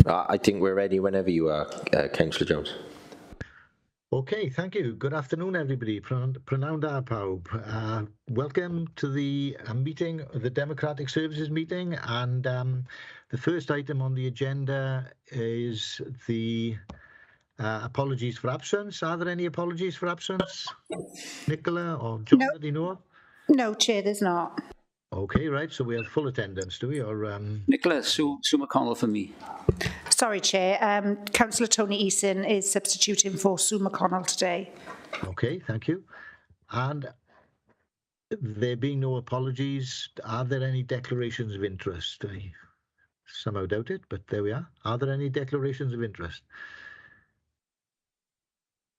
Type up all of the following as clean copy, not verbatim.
I think we're ready whenever you are, Councillor Jones. Okay, thank you. Good afternoon, everybody. Prynawn da pawb. Welcome to the meeting, the Democratic Services meeting, and the first item on the agenda is the apologies for absence. Are there any apologies for absence? Nicola or John, No. that you know of? No, Chair, there's not. Okay, right, so we have full attendance, do we? Or Nicola, Sue McConnell for me. Sorry, Chair. Councillor Tony Eason is substituting for Sue McConnell today. Okay, thank you. And there being no apologies, are there any declarations of interest? I somehow doubt it, but there we are. Are there any declarations of interest?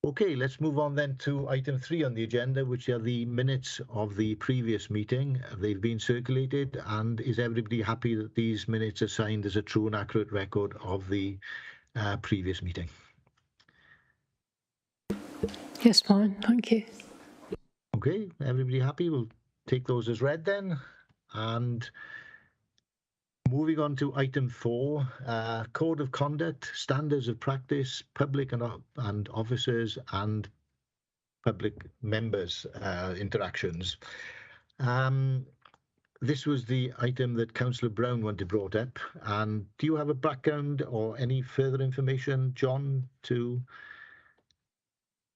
Okay, let's move on then to item 3 on the agenda, which are the minutes of the previous meeting. They've been circulated, and is everybody happy that these minutes are signed as a true and accurate record of the previous meeting? Yes, fine, thank you. Okay, everybody happy? We'll take those as read then. And moving on to item 4, Code of Conduct, Standards of Practice, Public and Officers and Public Members Interactions. This was the item that Councillor Brown wanted brought up. And do you have a background or any further information, John, to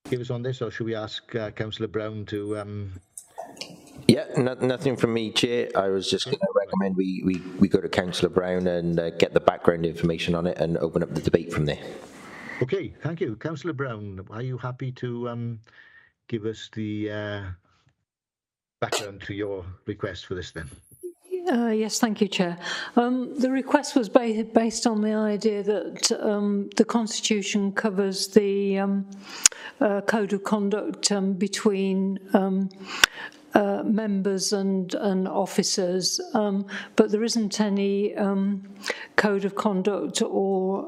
give us on this, or should we ask Councillor Brown to... Yeah, nothing from me, Chair. I was just going to recommend we go to Councillor Brown and get the background information on it and open up the debate from there. Okay, thank you. Councillor Brown, are you happy to give us the background to your request for this then? Yes, thank you, Chair. The request was based on the idea that the Constitution covers the code of conduct between members and officers, but there isn't any code of conduct or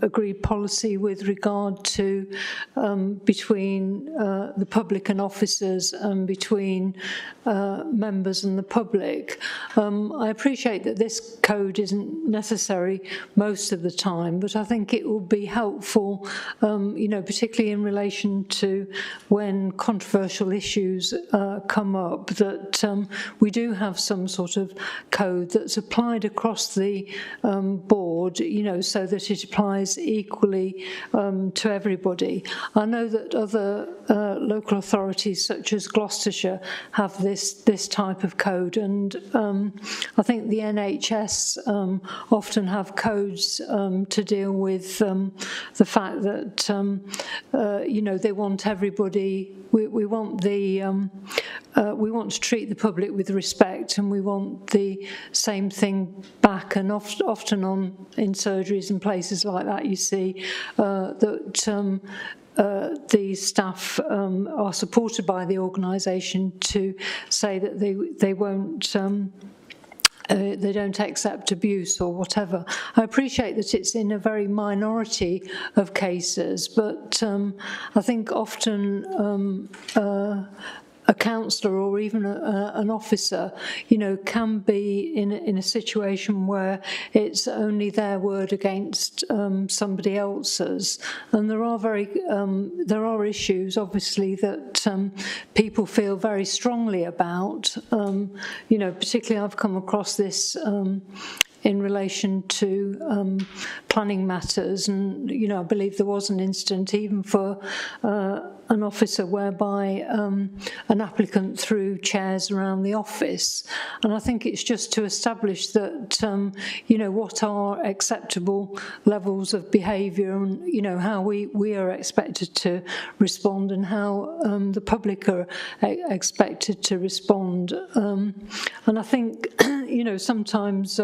agreed policy with regard to between the public and officers and between members and the public. I appreciate that this code isn't necessary most of the time, but I think it will be helpful, particularly in relation to when controversial issues come up, that we do have some sort of code that's applied across the board, so that it applies equally to everybody. I know that other local authorities such as Gloucestershire have this type of code, and I think the NHS often have codes to deal with the fact that they want everybody. We want to treat the public with respect, and we want the same thing back. And often in surgeries and places like that, you see that the staff are supported by the organisation to say that they won't. They don't accept abuse or whatever. I appreciate that it's in a very minority of cases, but I think often a councillor or even an officer, can be in a situation where it's only their word against somebody else's, and there are issues, obviously, that people feel very strongly about. Particularly I've come across this in relation to planning matters, and I believe there was an incident even for an officer whereby an applicant threw chairs around the office, and I think it's just to establish that what are acceptable levels of behaviour, and how we are expected to respond, and how the public are expected to respond, and I think sometimes.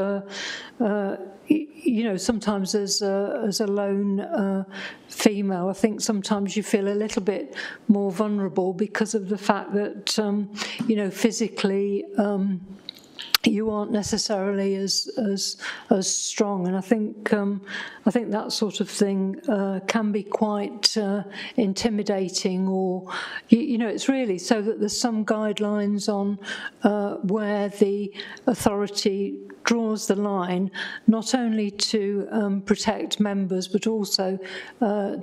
Sometimes as a lone female, I think sometimes you feel a little bit more vulnerable because of the fact that, physically you aren't necessarily as strong, and I think that sort of thing can be quite intimidating, or it's really so that there's some guidelines on where the authority draws the line not only to protect members but also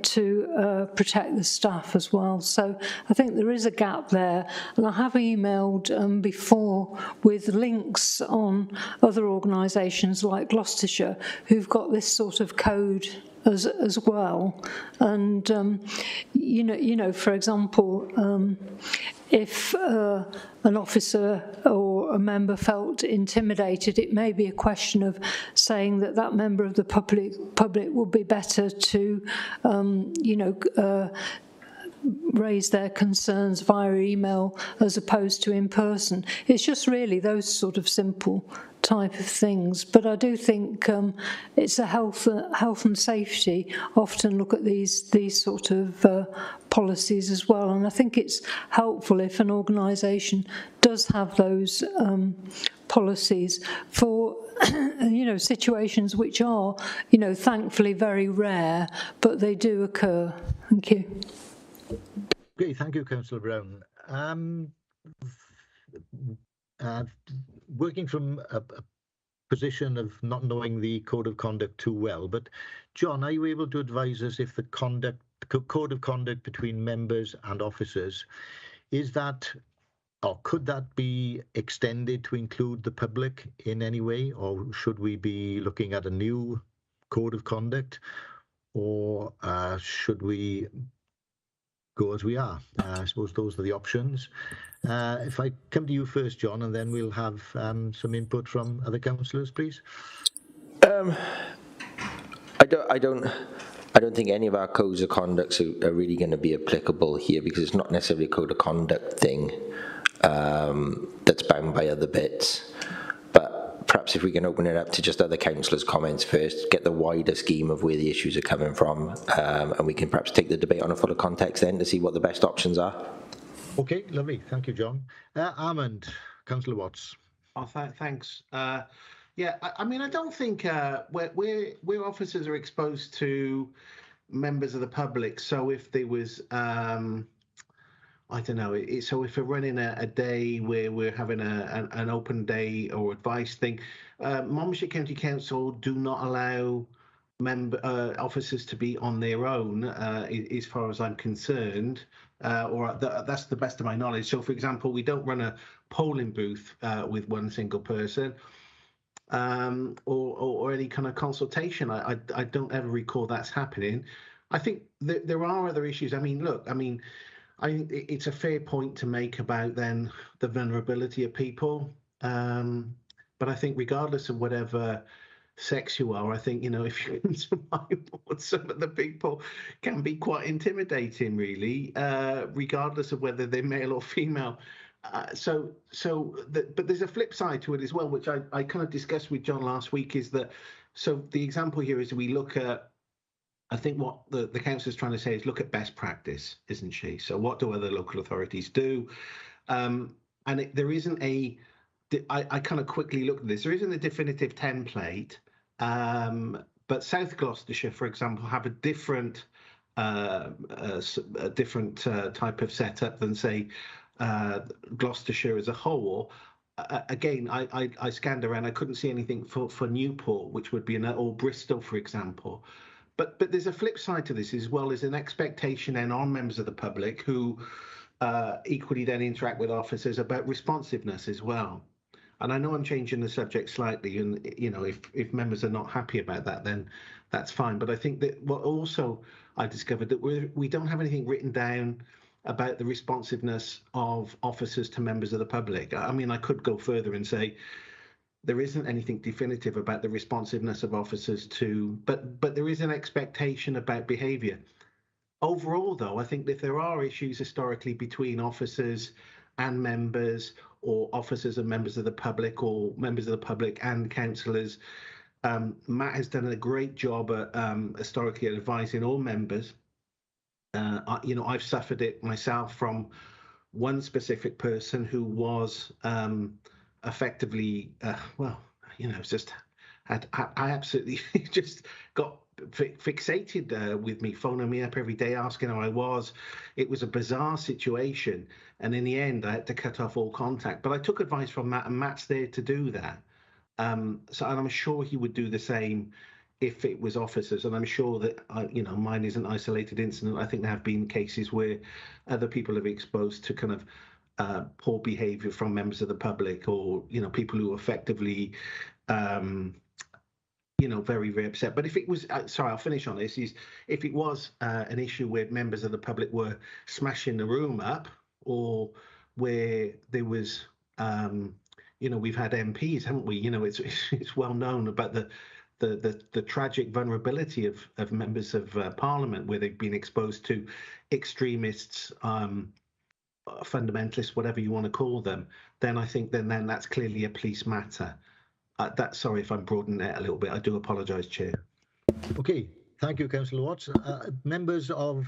to protect the staff as well. So I think there is a gap there, and I have emailed before with links on other organisations like Gloucestershire who've got this sort of code as well. And you know, for example, if an officer or a member felt intimidated, it may be a question of saying that that member of the public would be better to raise their concerns via email as opposed to in person. It's just really those sort of simple type of things. But I do think it's a health and safety often look at these sort of policies as well. And I think it's helpful if an organisation does have those policies for situations which are thankfully very rare, but they do occur. Thank you. Okay, thank you, Councillor Brown. Working from a position of not knowing the code of conduct too well, but John, are you able to advise us if the code of conduct between members and officers, is that, or could that be extended to include the public in any way, or should we be looking at a new code of conduct, or should we go as we are? I suppose those are the options. If I come to you first, John, and then we'll have some input from other councillors, please. I don't think any of our codes of conduct are really going to be applicable here, because it's not necessarily a code of conduct thing that's bound by other bits. But perhaps if we can open it up to just other councillors' comments first, get the wider scheme of where the issues are coming from, and we can perhaps take the debate on a fuller context then to see what the best options are. Okay, lovely. Thank you, John. Armand, Councillor Watts. Oh, thanks. Yeah, I mean, I don't think where officers are exposed to members of the public. So if there was, I don't know. So if we're running a day where we're having an open day or advice thing, Monmouthshire County Council do not allow officers to be on their own, as far as I'm concerned. That's the best of my knowledge. So, for example, we don't run a polling booth with one single person, or any kind of consultation. I don't ever recall that's happening. I think there are other issues. I mean, look, I think it's a fair point to make about then the vulnerability of people. But I think regardless of whatever sex you are, I think, if you come to my board, some of the people can be quite intimidating, really, regardless of whether they're male or female. But there's a flip side to it as well, which I kind of discussed with John last week, is that, so the example here is we look at, I think what the council is trying to say is look at best practice, isn't she? So what do other local authorities do? There isn't I kind of quickly looked at this. There isn't a definitive template, but South Gloucestershire, for example, have a different type of setup than, say, Gloucestershire as a whole. Again, I scanned around. I couldn't see anything for Newport, which would be or Bristol, for example. But there's a flip side to this as well. There's an expectation then on members of the public who equally then interact with officers about responsiveness as well. And I know I'm changing the subject slightly, and if members are not happy about that, then that's fine. But I think that what also I discovered that we don't have anything written down about the responsiveness of officers to members of the public. I mean, I could go further and say there isn't anything definitive about the responsiveness of officers but there is an expectation about behaviour. Overall, though, I think if there are issues historically between officers and members, or officers and members of the public, or members of the public and councillors, Matt has done a great job at historically advising all members. I've suffered it myself from one specific person who was effectively, I absolutely just got fixated with me, phoning me up every day, asking how I was. It was a bizarre situation, and in the end, I had to cut off all contact. But I took advice from Matt, and Matt's there to do that. So, and I'm sure he would do the same if it was officers. And I'm sure that, mine is an isolated incident. I think there have been cases where other people have been exposed to kind of poor behaviour from members of the public, or, people who effectively, very, very upset. But if it was, sorry, I'll finish on this, is if it was an issue where members of the public were smashing the room up, or where there was, we've had MPs, haven't we? It's well known about the tragic vulnerability of members of Parliament, where they've been exposed to extremists, fundamentalists, whatever you want to call them. Then I think then that's clearly a police matter. Sorry if I'm broadening it a little bit. I do apologise, Chair. Okay, thank you, Councillor Watts. Members of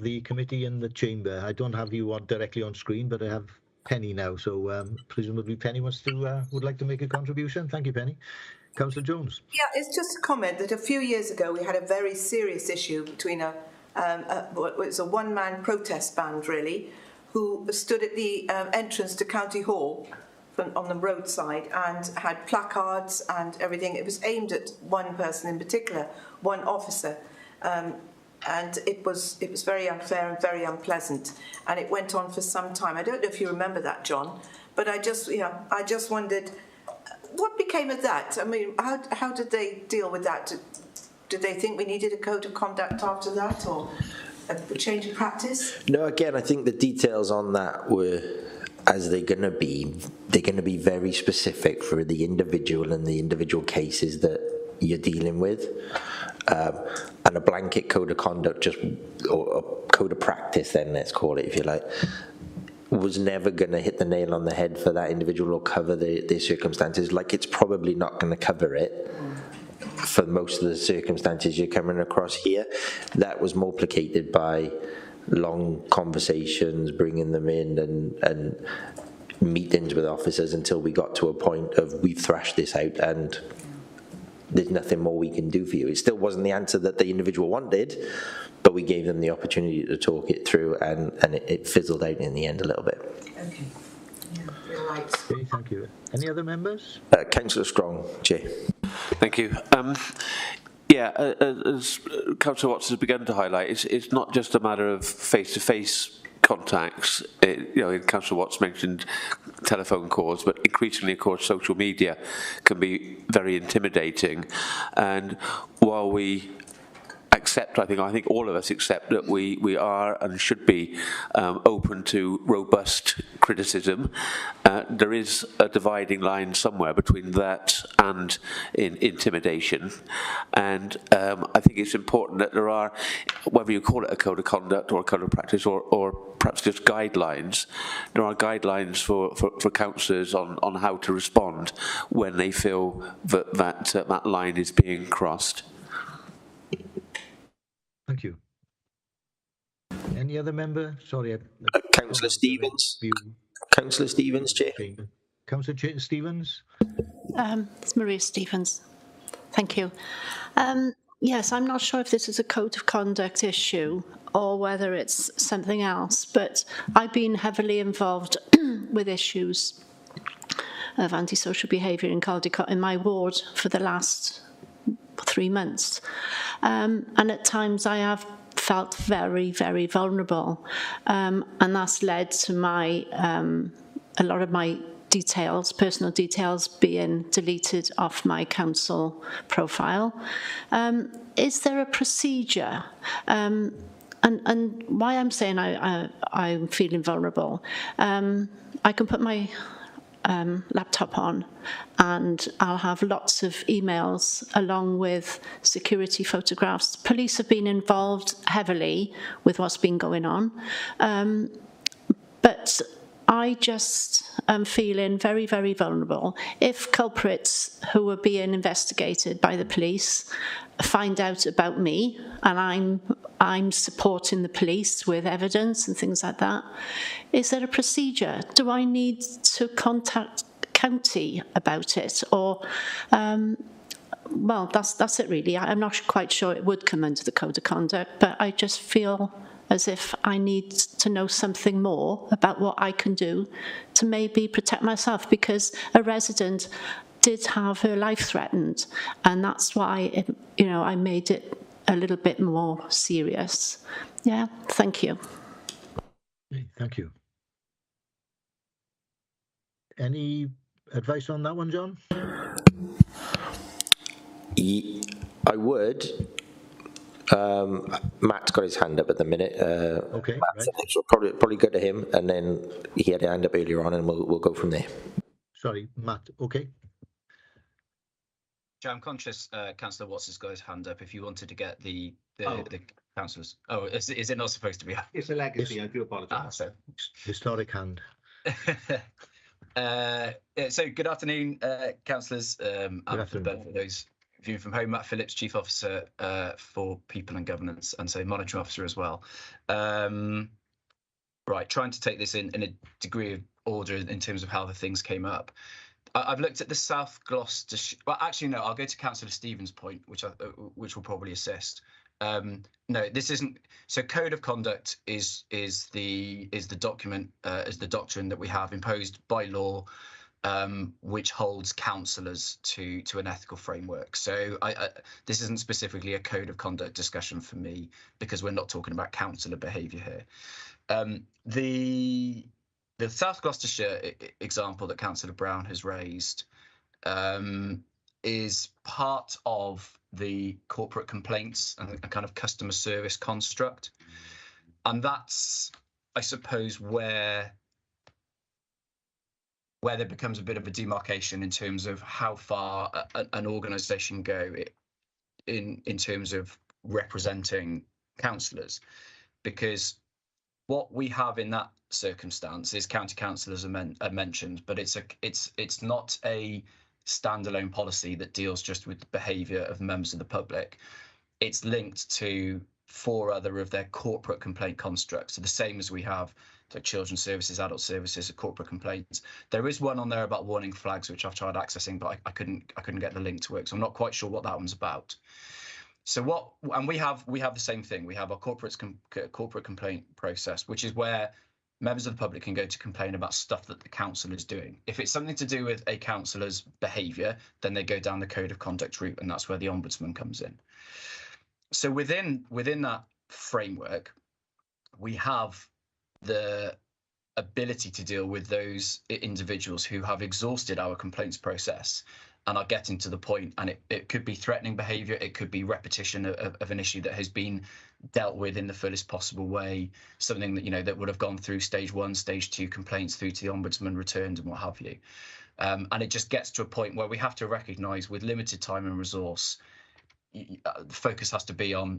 the committee in the chamber, I don't have you directly on screen, but I have Penny now. So presumably Penny would like to make a contribution. Thank you, Penny. Councillor Jones. Yeah, it's just a comment that a few years ago we had a very serious issue between it was a one-man protest band, really, who stood at the entrance to County Hall on the roadside and had placards and everything. It was aimed at one person in particular, one officer, and it was very unfair and very unpleasant, and it went on for some time. I don't know if you remember that, John, but I just wondered what became of that. I mean, how did they deal with that? Did they think we needed a code of conduct after that, or a change of practice? No, again, I think the details on that were, as they're going to be very specific for the individual and the individual cases that you're dealing with. And a blanket code of conduct, or a code of practice, then let's call it, if you like, was never going to hit the nail on the head for that individual or cover their circumstances. Like, it's probably not going to cover it for most of the circumstances you're coming across here. That was multiplicated by long conversations, bringing them in, and meetings with officers until we got to a point of we've thrashed this out and there's nothing more we can do for you. It still wasn't the answer that the individual wanted, but we gave them the opportunity to talk it through, and it fizzled out in the end a little bit. Okay. Yeah, you're right. Okay, thank you. Any other members? Councillor Strong, Chair. Thank you. As Councillor Watts has begun to highlight, it's not just a matter of face-to-face contacts. Councillor Watts mentioned telephone calls, but increasingly, of course, social media can be very intimidating. And while we accept, I think all of us accept that we are and should be open to robust criticism, there is a dividing line somewhere between that and intimidation. And I think it's important that there are, whether you call it a code of conduct or a code of practice or perhaps just guidelines, there are guidelines for councillors on how to respond when they feel that line is being crossed. Thank you. Any other member? Sorry. Councillor Stevens. Councillor Stevens, Chair. Councillor Stevens. It's Maria Stevens. Thank you. Yes, I'm not sure if this is a code of conduct issue or whether it's something else, but I've been heavily involved with issues of antisocial behaviour in Caldicot in my ward for the last 3 months. And at times I have felt very, very vulnerable. And that's led to a lot of my personal details being deleted off my council profile. Is there a procedure? And why I'm saying I'm feeling vulnerable, I can put my laptop on and I'll have lots of emails along with security photographs. Police have been involved heavily with what's been going on, but I just am feeling very, very vulnerable. If culprits who are being investigated by the police find out about me and I'm supporting the police with evidence and things like that, is there a procedure? Do I need to contact county about it? Or, well, that's it really. I'm not quite sure it would come under the code of conduct, but I just feel as if I need to know something more about what I can do to maybe protect myself, because a resident did have her life threatened, and that's why I made it a little bit more serious. Yeah, thank you. Okay, thank you. Any advice on that one, John? I would. Matt's got his hand up at the minute. Okay, right. So probably go to him, and then he had a hand up earlier on, and we'll go from there. Sorry, Matt. Okay. I'm conscious Councillor Watts has got his hand up. If you wanted to get the councillors. Oh, is it not supposed to be? It's a legacy. I do apologise. Historic hand. So good afternoon, councillors. Good afternoon. For those viewing from home, Matt Phillips, Chief Officer for People and Governance, and so Monitoring Officer as well. Right, trying to take this in a degree of order in terms of how the things came up. I've looked at the South Gloucestershire. Well, actually, no. I'll go to Councillor Stevens' point, which will probably assist. No, this isn't. So, code of conduct is the document, is the doctrine that we have imposed by law, which holds councillors to an ethical framework. So, this isn't specifically a code of conduct discussion for me, because we're not talking about councillor behaviour here. The South Gloucestershire example that Councillor Brown has raised is part of the corporate complaints and a kind of customer service construct. And that's, I suppose, where there becomes a bit of a demarcation in terms of how far an organisation go in terms of representing councillors. Because what we have in that circumstance is county councillors are mentioned, but it's not a standalone policy that deals just with the behaviour of members of the public. It's linked to 4 other of their corporate complaint constructs, so the same as we have like children's services, adult services, corporate complaints. There is one on there about warning flags, which I've tried accessing, but I couldn't get the link to work, so I'm not quite sure what that one's about. So we have the same thing. We have our corporate complaint process, which is where members of the public can go to complain about stuff that the council is doing. If it's something to do with a councillor's behaviour, then they go down the code of conduct route, and that's where the ombudsman comes in. So within that framework, we have the ability to deal with those individuals who have exhausted our complaints process and are getting to the point, and it could be threatening behaviour, it could be repetition of an issue that has been dealt with in the fullest possible way, something that that would have gone through stage 1, stage 2 complaints through to the ombudsman, returned, and what have you. And it just gets to a point where we have to recognise, with limited time and resource, the focus has to be on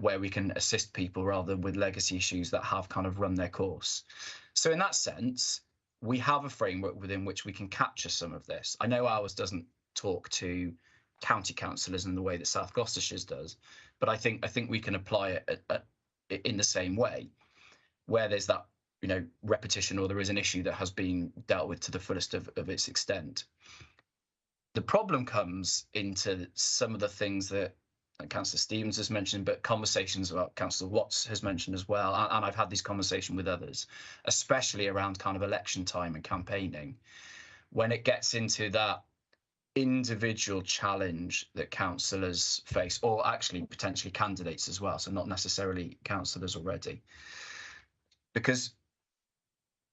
where we can assist people rather than with legacy issues that have kind of run their course. So in that sense, we have a framework within which we can capture some of this. I know ours doesn't talk to county councillors in the way that South Gloucestershire's does, but I think we can apply it in the same way, where there's that repetition, or there is an issue that has been dealt with to the fullest of its extent. The problem comes into some of the things that Councillor Stevens has mentioned, but conversations about Councillor Watts has mentioned as well, and I've had this conversation with others, especially around kind of election time and campaigning, when it gets into that individual challenge that councillors face, or actually potentially candidates as well, so not necessarily councillors already, because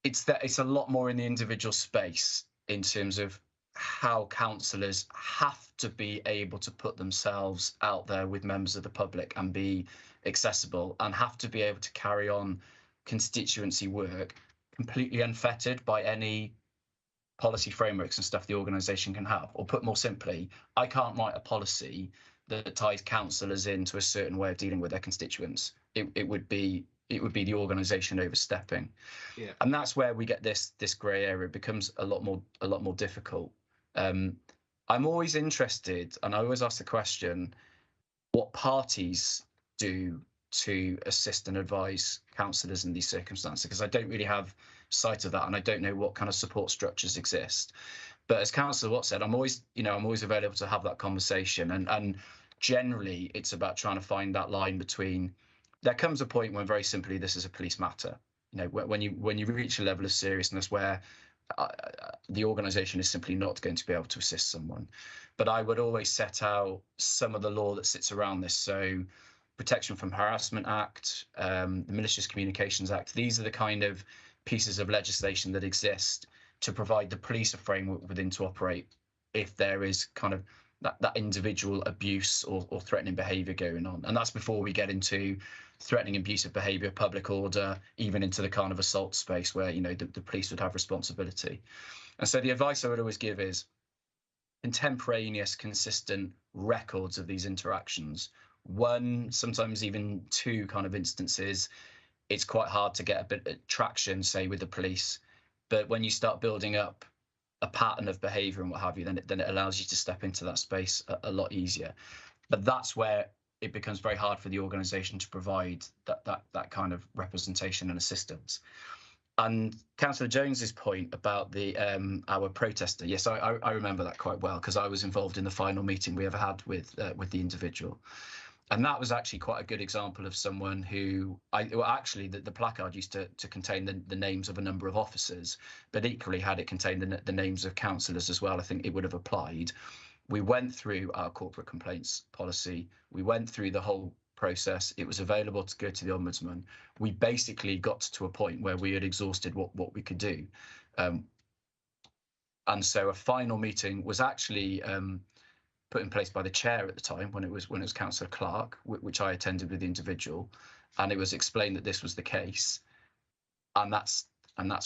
it's a lot more in the individual space in terms of how councillors have to be able to put themselves out there with members of the public and be accessible, and have to be able to carry on constituency work completely unfettered by any policy frameworks and stuff the organisation can have. Or put more simply, I can't write a policy that ties councillors into a certain way of dealing with their constituents. It would be the organisation overstepping. Yeah. And that's where we get this grey area. It becomes a lot more difficult. I'm always interested, and I always ask the question, what parties do to assist and advise councillors in these circumstances, because I don't really have sight of that, and I don't know what kind of support structures exist. But as Councillor Watt said, I'm always available to have that conversation, and generally it's about trying to find that line between, there comes a point when very simply this is a police matter. When you reach a level of seriousness where the organisation is simply not going to be able to assist someone. But I would always set out some of the law that sits around this. So Protection from Harassment Act, the Malicious Communications Act, these are the kind of pieces of legislation that exist to provide the police a framework within to operate if there is kind of that individual abuse or threatening behaviour going on. And that's before we get into threatening abusive behaviour, public order, even into the kind of assault space where, you know, the police would have responsibility. And so the advice I would always give is contemporaneous, consistent records of these interactions. One, sometimes even two kind of instances, it's quite hard to get a bit of traction, say, with the police. But when you start building up a pattern of behaviour and what have you, then it allows you to step into that space a lot easier. But that's where it becomes very hard for the organisation to provide that kind of representation and assistance. And Councillor Jones's point about the our protester, yes, I remember that quite well because I was involved in the final meeting we ever had with the individual. And that was actually quite a good example of someone who, actually the placard used to contain the names of a number of officers, but equally had it contained the names of councillors as well. I think it would have applied. We went through our corporate complaints policy. We went through the whole process. It was available to go to the Ombudsman. We basically got to a point where we had exhausted what we could do. And so a final meeting was actually put in place by the chair at the time when it was Councillor Clark, which I attended with the individual, and it was explained that this was the case, and that's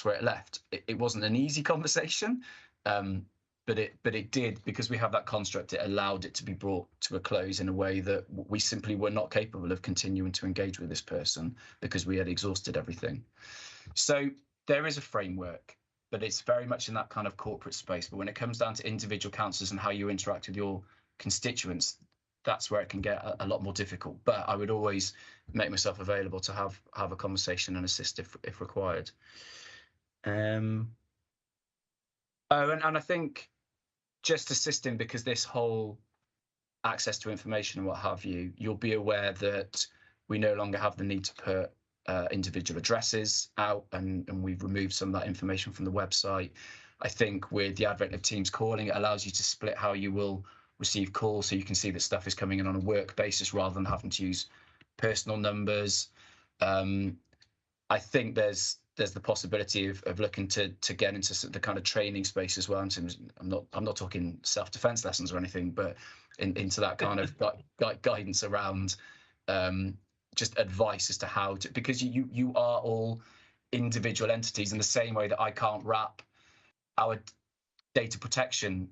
where it left. It wasn't an easy conversation, but it did, because we have that construct. It allowed it to be brought to a close in a way that we simply were not capable of continuing to engage with this person because we had exhausted everything. So there is a framework, but it's very much in that kind of corporate space. But when it comes down to individual councillors and how you interact with your constituents, that's where it can get a lot more difficult. But I would always make myself available to have a conversation and assist if required. And I think just assisting, because this whole access to information and what have you, you'll be aware that we no longer have the need to put individual addresses out, and we've removed some of that information from the website. I think with the advent of Teams calling, it allows you to split how you will receive calls, so you can see that stuff is coming in on a work basis rather than having to use personal numbers. I think there's the possibility of looking to get into the kind of training space as well. In terms, I'm not talking self-defense lessons or anything, but into that kind of guidance around just advice as to how to, because you are all individual entities in the same way that I can't wrap our data protection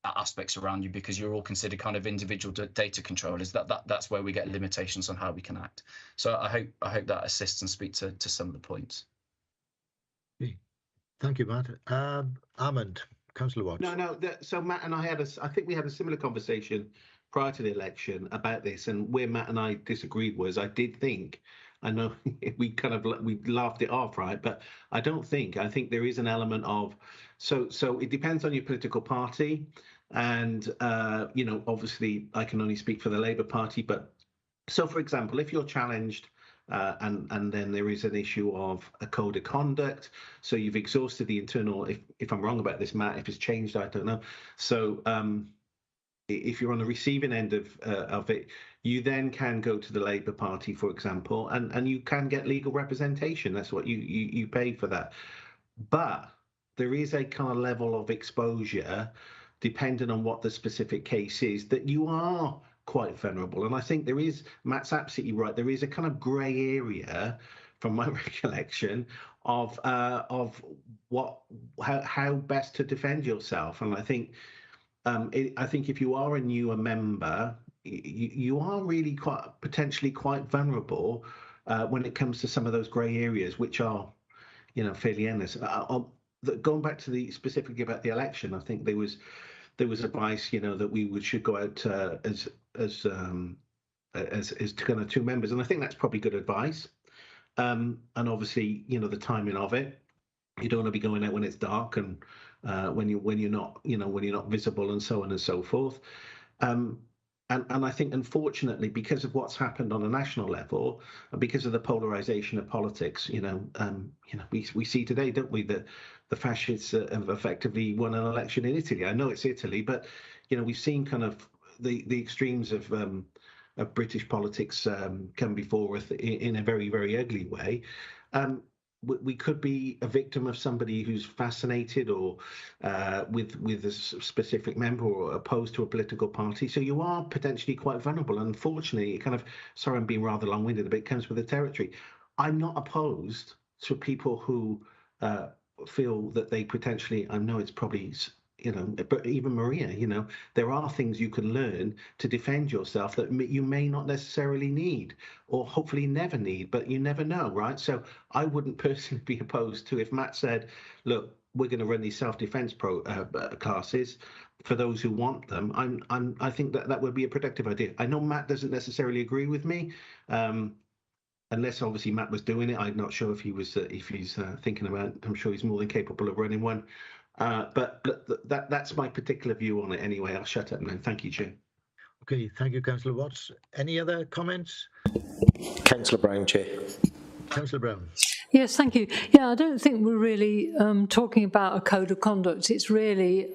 aspects around you, because you're all considered kind of individual data controllers. That's where we get limitations on how we can act. So I hope that assists and speak to some of the points. Okay. Thank you, Matt. Armand, Councillor Watts. No. So Matt and I I think we had a similar conversation prior to the election about this, and where Matt and I disagreed was, I did think, I know we laughed it off, right? But I think there is an element of, so it depends on your political party, and obviously I can only speak for the Labour Party, but so for example, if you're challenged and then there is an issue of a code of conduct, so you've exhausted the internal, if I'm wrong about this, Matt, if it's changed, I don't know. So if you're on the receiving end of it, you then can go to the Labour Party, for example, and you can get legal representation. That's what you pay for that. But there is a kind of level of exposure, depending on what the specific case is, that you are quite vulnerable. And I think there is, Matt's absolutely right, there is a kind of grey area, from my recollection, of how best to defend yourself. And I think if you are a newer member, you are really potentially quite vulnerable when it comes to some of those grey areas, which are, fairly endless. Going back to specifically about the election, I think there was advice, that we should go out as kind of two members, and I think that's probably good advice. And obviously, the timing of it. You don't want to be going out when it's dark and when you're not visible, and so on and so forth. And I think, unfortunately, because of what's happened on a national level, and because of the polarization of politics, we see today, don't we, that the fascists have effectively won an election in Italy. I know it's Italy, but we've seen kind of the extremes of British politics come before us in a very, very ugly way. We could be a victim of somebody who's fascinated or with a specific member or opposed to a political party. So you are potentially quite vulnerable. Unfortunately, it kind of, sorry, I'm being rather long-winded, but it comes with the territory. I'm not opposed to people who feel that they potentially, I know it's probably, but even Maria, there are things you can learn to defend yourself that you may not necessarily need or hopefully never need, but you never know, right? So I wouldn't personally be opposed to if Matt said, look, we're going to run these self-defense classes for those who want them. I think that would be a productive idea. I know Matt doesn't necessarily agree with me. Unless obviously Matt was doing it, I'm not sure if he was. If he's thinking about it, I'm sure he's more than capable of running one. But that's my particular view on it. Anyway, I'll shut up now. Thank you, Chair. Okay, thank you, Councillor Watts. Any other comments? Councillor Brown, Chair. Councillor Brown. Yes, thank you. Yeah, I don't think we're really talking about a code of conduct. It's really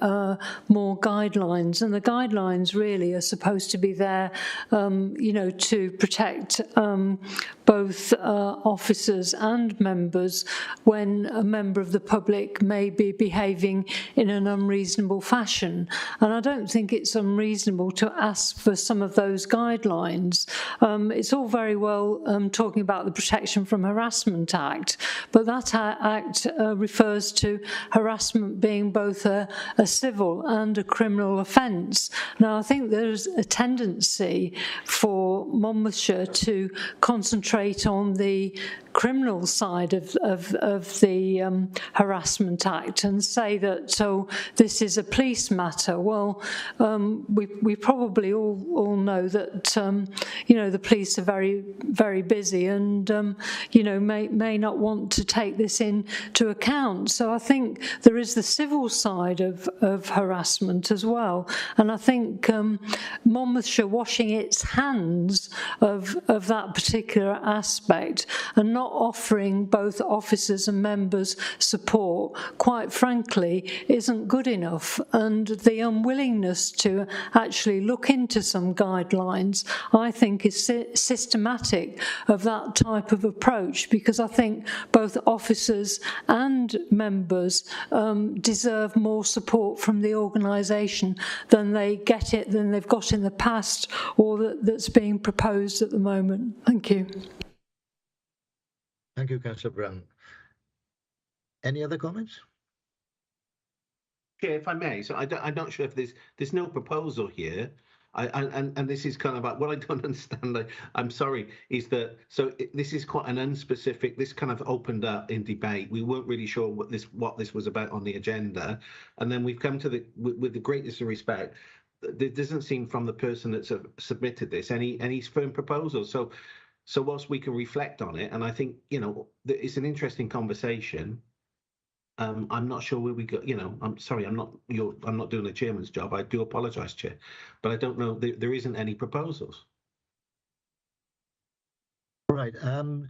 more guidelines, and the guidelines really are supposed to be there, to protect both officers and members when a member of the public may be behaving in an unreasonable fashion. And I don't think it's unreasonable to ask for some of those guidelines. It's all very well talking about the Protection from Harassment Act, but that Act refers to harassment being both a civil and a criminal offence. Now, I think there's a tendency for Monmouthshire to concentrate on the criminal side of the Harassment Act and say that, so this is a police matter. Well, we probably all know that, the police are very, very busy and, may not want to take this into account. So I think there is the civil side of harassment as well. And I think Monmouthshire washing its hands of that particular aspect and not offering both officers and members support, quite frankly, isn't good enough. And the unwillingness to actually look into some guidelines, I think, is systematic of that type of approach, because I think both officers and members deserve more support from the organisation than they've got in the past or that's being proposed at the moment. Thank you. Thank you, Councillor Brown. Any other comments? Yeah, if I may. So I'm not sure if there's no proposal here. And this is kind of like what I don't understand. I'm sorry, is that this is quite an unspecific. This kind of opened up in debate. We weren't really sure what this was about on the agenda, and then we've come to with the greatest respect. There doesn't seem from the person that's submitted this any firm proposal. So whilst we can reflect on it, and I think it's an interesting conversation. I'm not sure where we go. I'm sorry, I'm not doing a chairman's job. I do apologise, Chair, but I don't know. There isn't any proposals. Right.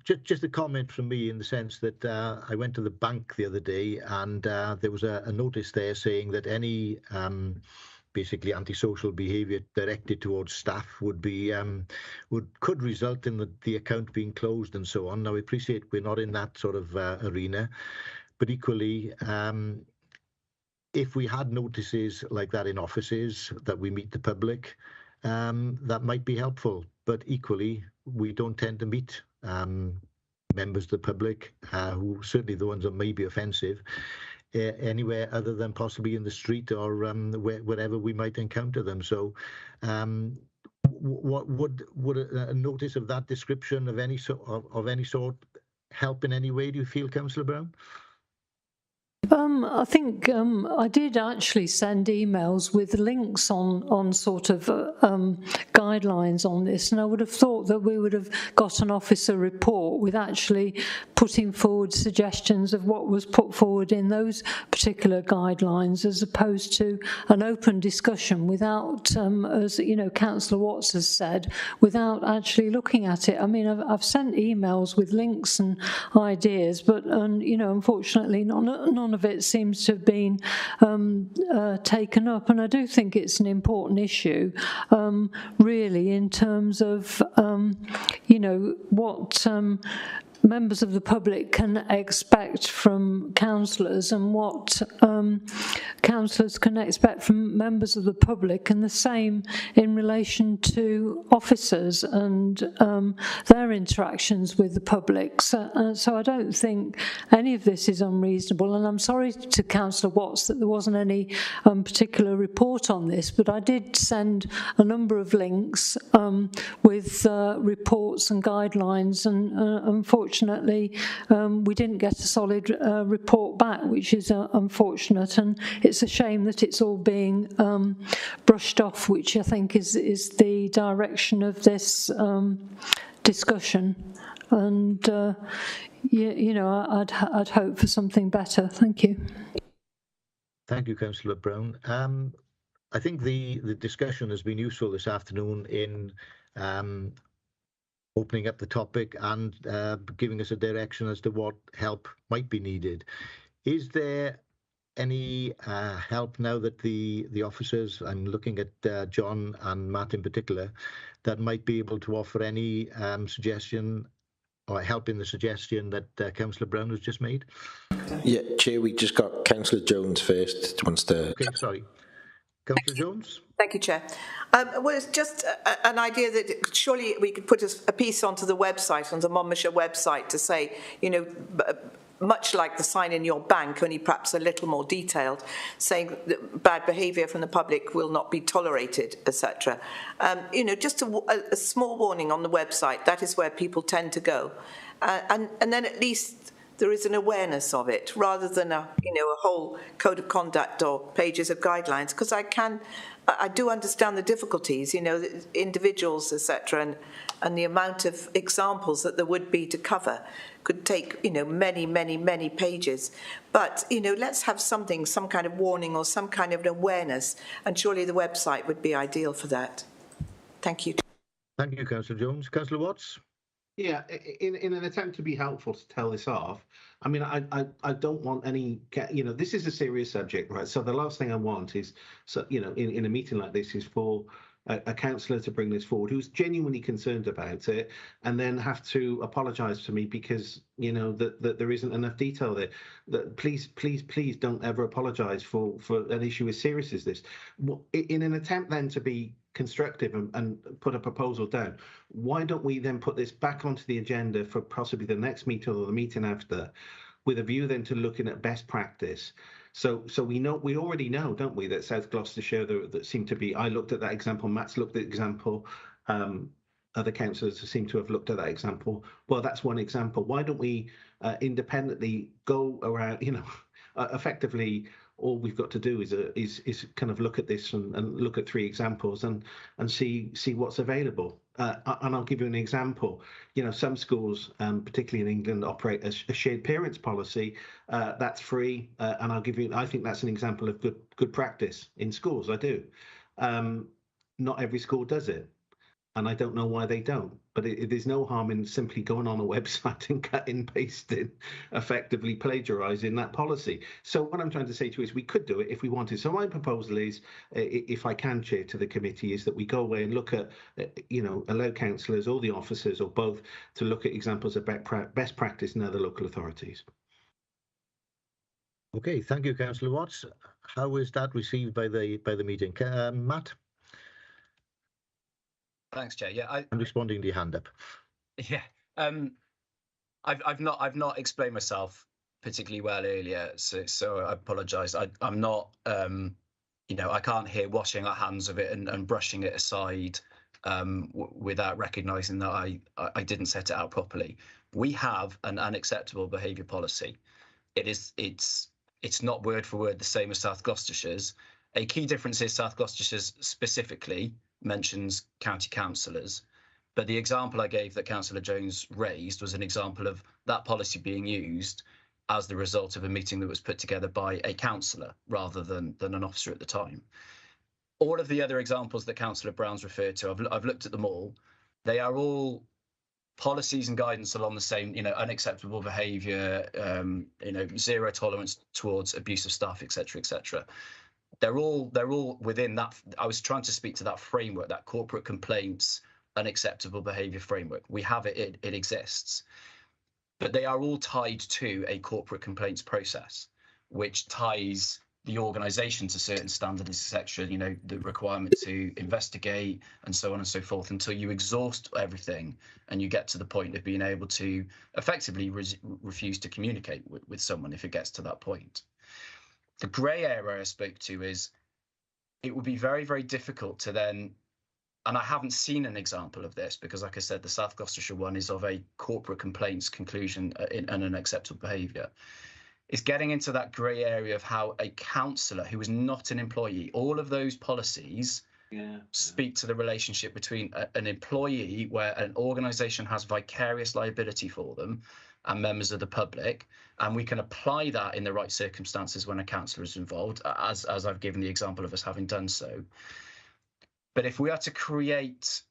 Just a comment from me in the sense that I went to the bank the other day and there was a notice there saying that any basically antisocial behaviour directed towards staff could result in the account being closed and so on. Now, I appreciate we're not in that sort of arena, but equally, if we had notices like that in offices that we meet the public, that might be helpful. But equally, we don't tend to meet members of the public, who certainly the ones that may be offensive, anywhere other than possibly in the street or wherever we might encounter them. So what would a notice of that description of any sort help in any way, do you feel, Councillor Brown? I think I did actually send emails with links on sort of guidelines on this, and I would have thought that we would have got an officer report with actually putting forward suggestions of what was put forward in those particular guidelines, as opposed to an open discussion without, as you know, Councillor Watts has said, without actually looking at it. I mean, I've sent emails with links and ideas, but you know, unfortunately, none of it seems to have been taken up. And I do think it's an important issue, really, in terms of, you know, what members of the public can expect from councillors and what councillors can expect from members of the public, and the same in relation to officers and their interactions with the public. So I don't think any of this is unreasonable, and I'm sorry to Councillor Watts that there wasn't any particular report on this, but I did send a number of links with reports and guidelines, and unfortunately we didn't get a solid report back, which is unfortunate, and it's a shame that it's all being brushed off, which I think is the direction of this discussion. And you know, I'd hope for something better. Thank you. Thank you, Councillor Brown. I think the discussion has been useful this afternoon in opening up the topic and giving us a direction as to what help might be needed. Is there any help now that the officers, I'm looking at John and Matt in particular, that might be able to offer any suggestion or help in the suggestion that Councillor Brown has just made? Yeah, Chair, we just got Councillor Jones first. Wants to... Okay, sorry. Councillor Jones? Thank you, Chair. Well, it's just an idea that surely we could put a piece onto the website, on the Monmouthshire website, to say, you know, much like the sign in your bank, only perhaps a little more detailed, saying that bad behaviour from the public will not be tolerated, etc. You know, just a small warning on the website. That is where people tend to go, and then at least there is an awareness of it, rather than a whole code of conduct or pages of guidelines. Because I do understand the difficulties, you know, the individuals, etc., and the amount of examples that there would be to cover could take, you know, many pages. But, you know, let's have something, some kind of warning or some kind of awareness, and surely the website would be ideal for that. Thank you. Thank you, Councillor Jones. Councillor Watts? Yeah, in an attempt to be helpful to tell this off, I mean, I don't want any, you know, this is a serious subject, right? So the last thing I want is, so, you know, in a meeting like this, is for a councillor to bring this forward who's genuinely concerned about it, and then have to apologise to me because, you know, that there isn't enough detail there. That please don't ever apologise for an issue as serious as this. In an attempt then to be constructive and put a proposal down, why don't we then put this back onto the agenda for possibly the next meeting or the meeting after, with a view then to looking at best practice? So we already know, don't we, that South Gloucestershire, that seem to be, I looked at that example, Matt's looked at the example, other councillors seem to have looked at that example. Well, that's one example. Why don't we independently go around, you know, effectively all we've got to do is kind of look at this and look at 3 examples and see what's available. And I'll give you an example. You know, some schools, particularly in England, operate a shared parents policy. That's free, and I think that's an example of good practice in schools. I do. Not every school does it, and I don't know why they don't. But there's no harm in simply going on a website and cutting, pasting, effectively plagiarising that policy. So what I'm trying to say to you is we could do it if we wanted. So my proposal is, if I can, Chair, to the committee, is that we go away and look at, you know, allow councillors or the officers or both to look at examples of best practice in other local authorities. Okay, thank you, Councillor Watts. How is that received by the meeting? Matt? Thanks, Chair. Yeah, I'm responding to your hand up. Yeah, I've not explained myself particularly well earlier, so I apologise. I'm not, you know, I can't hear washing our hands of it and brushing it aside without recognising that I didn't set it out properly. We have an unacceptable behaviour policy. It's it's not word for word the same as South Gloucestershire's. A key difference is South Gloucestershire's specifically mentions county councillors, but the example I gave that Councillor Jones raised was an example of that policy being used as the result of a meeting that was put together by a councillor rather than an officer at the time. All of the other examples that Councillor Brown's referred to, I've looked at them all. They are all policies and guidance along the same, unacceptable behaviour, zero tolerance towards abuse of staff, etc., etc. They're all within that. I was trying to speak to that framework, that corporate complaints, unacceptable behaviour framework. We have it, it exists, but they are all tied to a corporate complaints process, which ties the organisation to certain standards, etc. The requirement to investigate and so on and so forth until you exhaust everything and you get to the point of being able to effectively refuse to communicate with someone if it gets to that point. The grey area I spoke to is it would be very, very difficult to then, and I haven't seen an example of this because, like I said, the South Gloucestershire one is of a corporate complaints conclusion in unacceptable behaviour. Is getting into that grey area of how a councillor who is not an employee, all of those policies speak to the relationship between an employee where an organisation has vicarious liability for them and members of the public, and we can apply that in the right circumstances when a councillor is involved, as I've given the example of us having done so. But if we are to create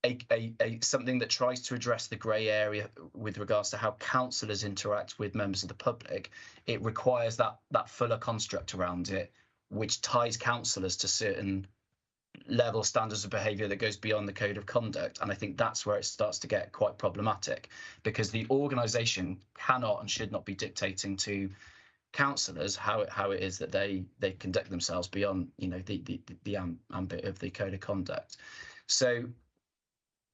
a something that tries to address the grey area with regards to how councillors interact with members of the public, it requires that fuller construct around it, which ties councillors to certain level standards of behaviour that goes beyond the code of conduct. And I think that's where it starts to get quite problematic, because the organisation cannot and should not be dictating to councillors how it is that they conduct themselves beyond the ambit of the code of conduct. So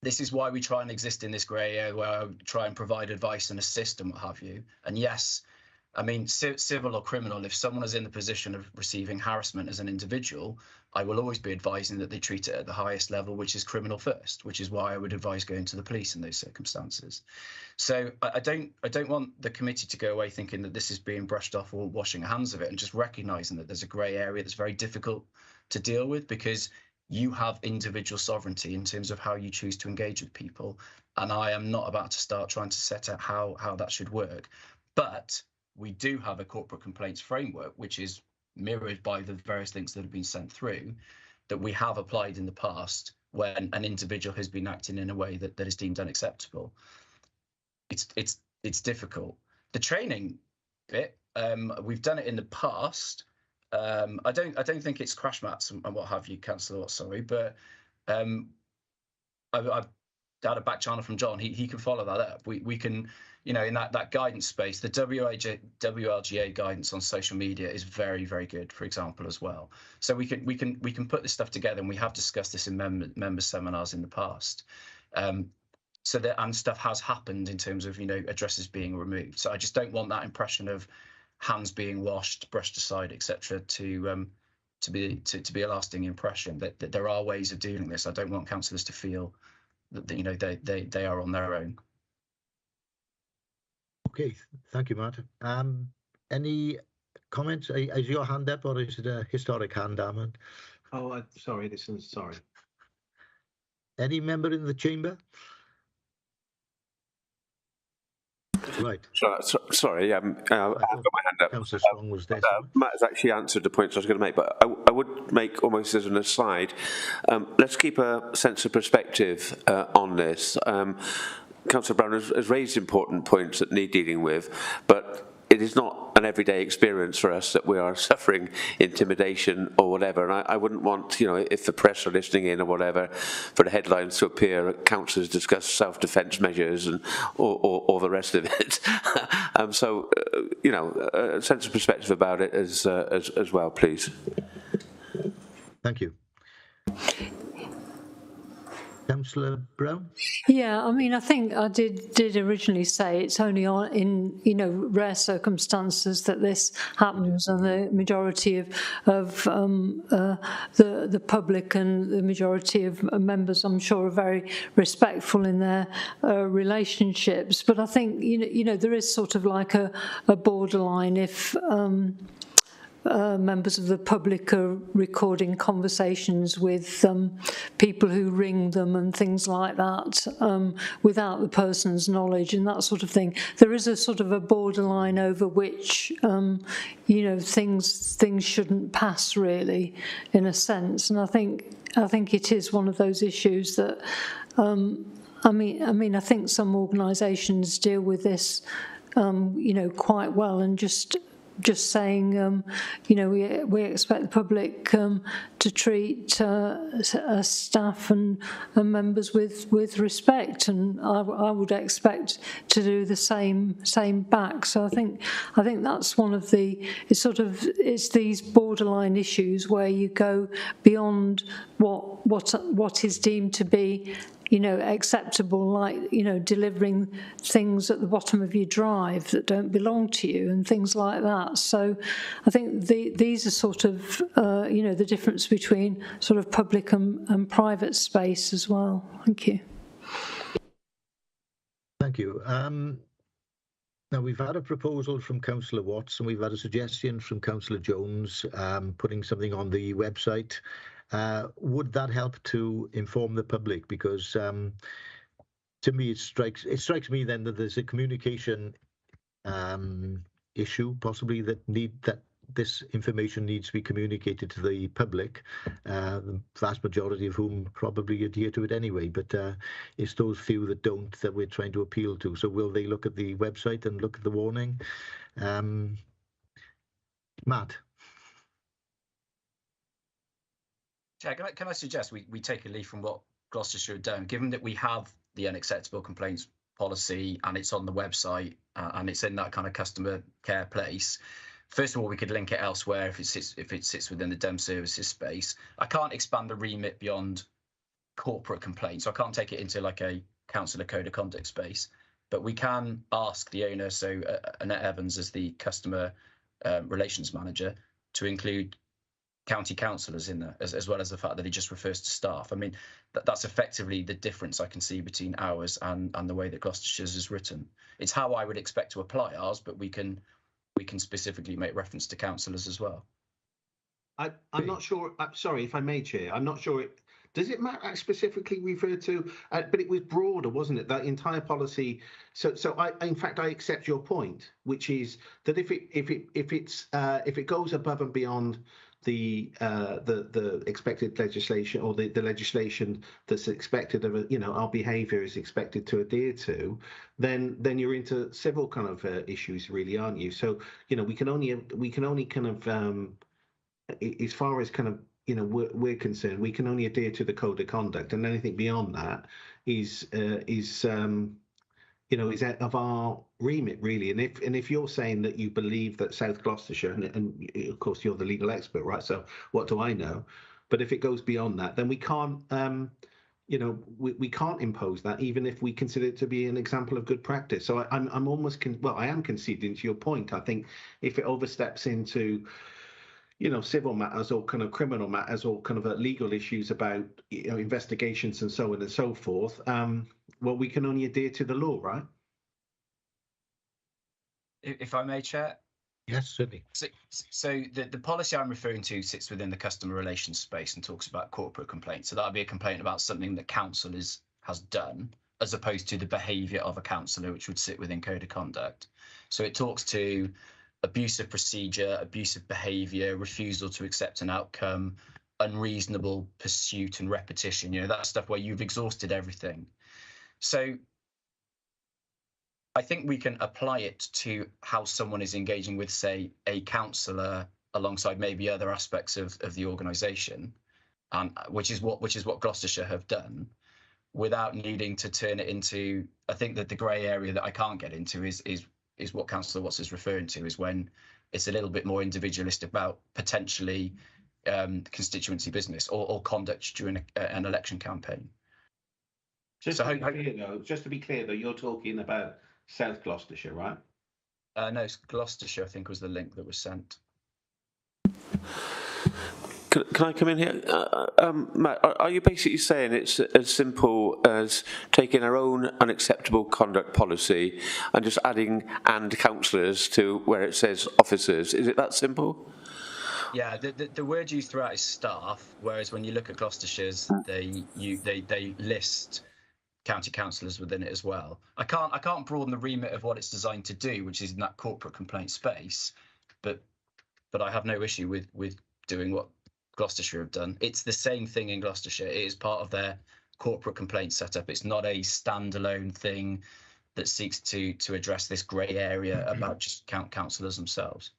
this is why we try and exist in this grey area where I try and provide advice and assist and what have you. And yes, I mean, civil or criminal, if someone is in the position of receiving harassment as an individual, I will always be advising that they treat it at the highest level, which is criminal first, which is why I would advise going to the police in those circumstances. So I don't want the committee to go away thinking that this is being brushed off or washing hands of it, and just recognising that there's a grey area that's very difficult to deal with, because you have individual sovereignty in terms of how you choose to engage with people. And I am not about to start trying to set out how that should work. But we do have a corporate complaints framework, which is mirrored by the various links that have been sent through, that we have applied in the past when an individual has been acting in a way that is deemed unacceptable. It's difficult. The training bit, we've done it in the past. I don't think it's crash mats and what have you, Councillor Watts, sorry, but I've had a back channel from John. He can follow that up. We can, in that guidance space, the WLGA guidance on social media is very, very good, for example, as well. So we can put this stuff together, and we have discussed this in member seminars in the past. So that, and stuff has happened in terms of addresses being removed. So I just don't want that impression of hands being washed, brushed aside, etc., to be a lasting impression that there are ways of doing this. I don't want councillors to feel that they are on their own. Okay, thank you, Matt. Any comments? Is your hand up, or is it a historic hand, Armand? Oh, sorry, sorry. Any member in the chamber? Right. Sorry, I've got my hand up. Councillor Strong was there. Matt has actually answered the points I was going to make, but I would make, almost as an aside, let's keep a sense of perspective on this. Councillor Brown has raised important points that need dealing with, but it is not an everyday experience for us that we are suffering intimidation or whatever. And I wouldn't want, if the press are listening in or whatever, for the headlines to appear, councillors discuss self-defence measures and or the rest of it. So, a sense of perspective about it as well, please. Thank you. Councillor Brown? Yeah, I mean, I think I did originally say it's only in rare circumstances that this happens, and the majority of the public and the majority of members, I'm sure, are very respectful in their relationships. But I think there is sort of like a borderline if. Members of the public are recording conversations with people who ring them and things like that without the person's knowledge and that sort of thing. There is a sort of a borderline over which things shouldn't pass, really, in a sense. And I think it is one of those issues that I think some organisations deal with this quite well, and just saying, we expect the public to treat staff and members with respect, and I would expect to do the same back. So I think that's one of it's these borderline issues where you go beyond what is deemed to be acceptable, like, delivering things at the bottom of your drive that don't belong to you and things like that. So I think these are sort of, the difference between sort of public and private space as well. Thank you. Thank you. Now, we've had a proposal from Councillor Watts and we've had a suggestion from Councillor Jones putting something on the website. Would that help to inform the public? Because to me, it strikes me then that there's a communication issue, possibly, that this information needs to be communicated to the public, the vast majority of whom probably adhere to it anyway, but it's those few that don't that we're trying to appeal to. So will they look at the website and look at the warning? Matt? Chair, can I suggest we take a leaf from what Gloucestershire have done, given that we have the unacceptable complaints policy and it's on the website and it's in that kind of customer care place. First of all, we could link it elsewhere if it sits within the Dem Services space. I can't expand the remit beyond corporate complaints, so I can't take it into like a councillor code of conduct space. But we can ask the owner, so Annette Evans as the customer relations manager, to include county councillors in there, as well as the fact that he just refers to staff. I mean, that's effectively the difference I can see between ours and the way that Gloucestershire's is written. It's how I would expect to apply ours, but we can specifically make reference to councillors as well. I'm not sure. Sorry, if I may, Chair. I'm not sure. Does it matter specifically refer to? But it was broader, wasn't it? That entire policy. So in fact, I accept your point, which is that if it goes above and beyond the expected legislation, or the legislation that's expected of our behaviour is expected to adhere to, then you're into civil kind of issues, really, aren't you? So we can only kind of as far as kind of we're concerned, we can only adhere to the code of conduct, and anything beyond that is out of our remit, really. And if you're saying that you believe that South Gloucestershire, and of course you're the legal expert, right? So what do I know? But if it goes beyond that, then we can't, we can't impose that, even if we consider it to be an example of good practice. So I'm almost, I am conceding to your point. I think if it oversteps into civil matters or kind of criminal matters or kind of legal issues about investigations and so on and so forth, well, we can only adhere to the law, right? If I may, Chair. Yes, certainly. So the policy I'm referring to sits within the customer relations space and talks about corporate complaints. So that would be a complaint about something that council has done, as opposed to the behaviour of a councillor, which would sit within code of conduct. So it talks to abusive procedure, abusive behaviour, refusal to accept an outcome, unreasonable pursuit and repetition, that stuff where you've exhausted everything. So I think we can apply it to how someone is engaging with, say, a councillor alongside maybe other aspects of the organisation, which is what Gloucestershire have done, without needing to turn it into. I think that the grey area that I can't get into is what Councillor Watts is referring to, is when it's a little bit more individualist about potentially constituency business or conduct during an election campaign. Just to be clear though, you're talking about South Gloucestershire, right? No, Gloucestershire, I think, was the link that was sent. Can I come in here? Matt, are you basically saying it's as simple as taking our own unacceptable conduct policy and just adding "and councillors" to where it says officers? Is it that simple? Yeah, the word used throughout is staff, whereas when you look at Gloucestershire's, they list county councillors within it as well. I can't broaden the remit of what it's designed to do, which is in that corporate complaint space, but I have no issue with doing what Gloucestershire have done. It's the same thing in Gloucestershire. It is part of their corporate complaint setup. It's not a standalone thing that seeks to address this grey area about just councillors themselves.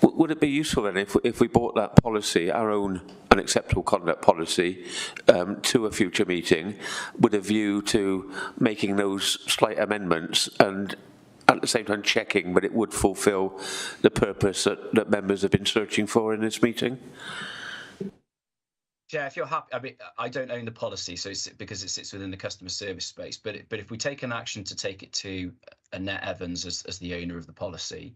Would it be useful then if we brought that policy, our own unacceptable conduct policy, to a future meeting with a view to making those slight amendments and at the same time checking that it would fulfil the purpose that members have been searching for in this meeting? Yeah, if you're happy, I mean, I don't own the policy, so because it sits within the customer service space. But if we take an action to take it to Annette Evans as the owner of the policy,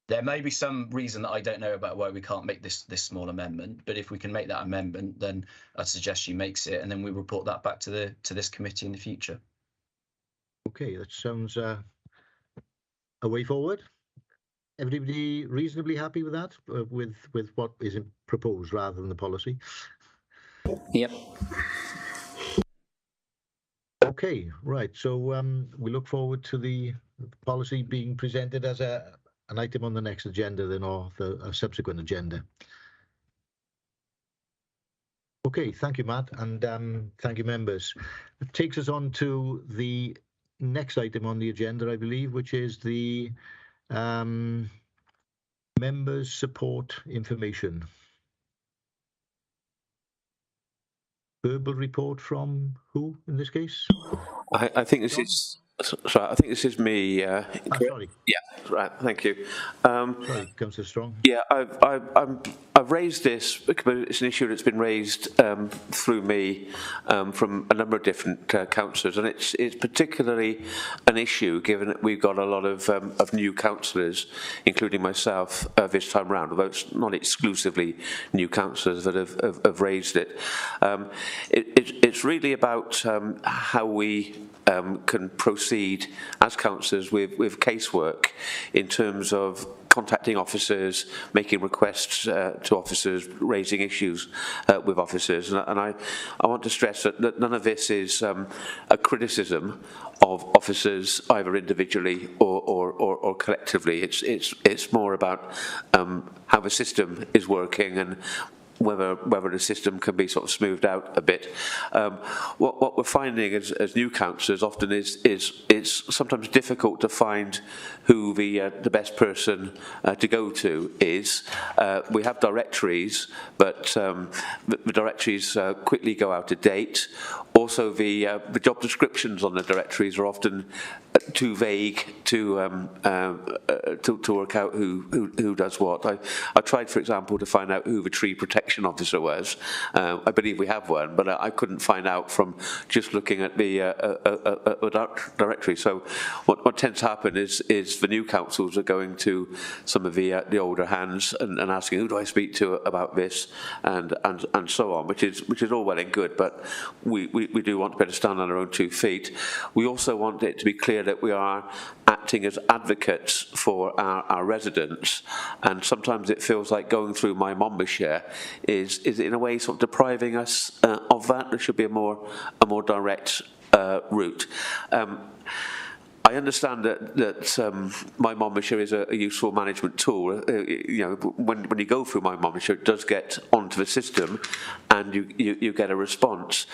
there may be some reason that I don't know about why we can't make this small amendment. But if we can make that amendment, then I'd suggest she makes it, and then we report that back to this committee in the future. Okay, that sounds a way forward. Everybody reasonably happy with that, with what is proposed rather than the policy? Yep. Okay, right. So we look forward to the policy being presented as an item on the next agenda, then, or a subsequent agenda. Okay, thank you, Matt, and thank you, members. It takes us on to the next item on the agenda, I believe, which is the members' support information. Verbal report from who in this case? I think this is. Sorry, I think this is me. Sorry. Yeah, right. Thank you. Sorry, Councillor Strong. Yeah, I've raised this because it's an issue that's been raised through me from a number of different councillors, and it's particularly an issue given that we've got a lot of new councillors, including myself, this time round. Although it's not exclusively new councillors that have raised it. It's really about how we can proceed as councillors with casework in terms of contacting officers, making requests to officers, raising issues with officers. And I want to stress that none of this is a criticism of officers either individually or collectively. It's more about how the system is working and whether the system can be sort of smoothed out a bit. What we're finding as new councillors often is it's sometimes difficult to find who the best person to go to is. We have directories, but the directories quickly go out of date. Also, the job descriptions on the directories are often too vague to work out who does what. I tried, for example, to find out who the tree protection officer was. I believe we have one, but I couldn't find out from just looking at the directory. So what tends to happen is the new councils are going to some of the older hands and asking, who do I speak to about this, and so on, which is all well and good, but we do want to be able to stand on our own 2 feet. We also want it to be clear that we are acting as advocates for our residents, and sometimes it feels like going through my Monmouthshire is in a way sort of depriving us of that. There should be a more direct route. I understand that My Monmouthshire is a useful management tool. When you go through My Monmouthshire, it does get onto the system, and you get a response.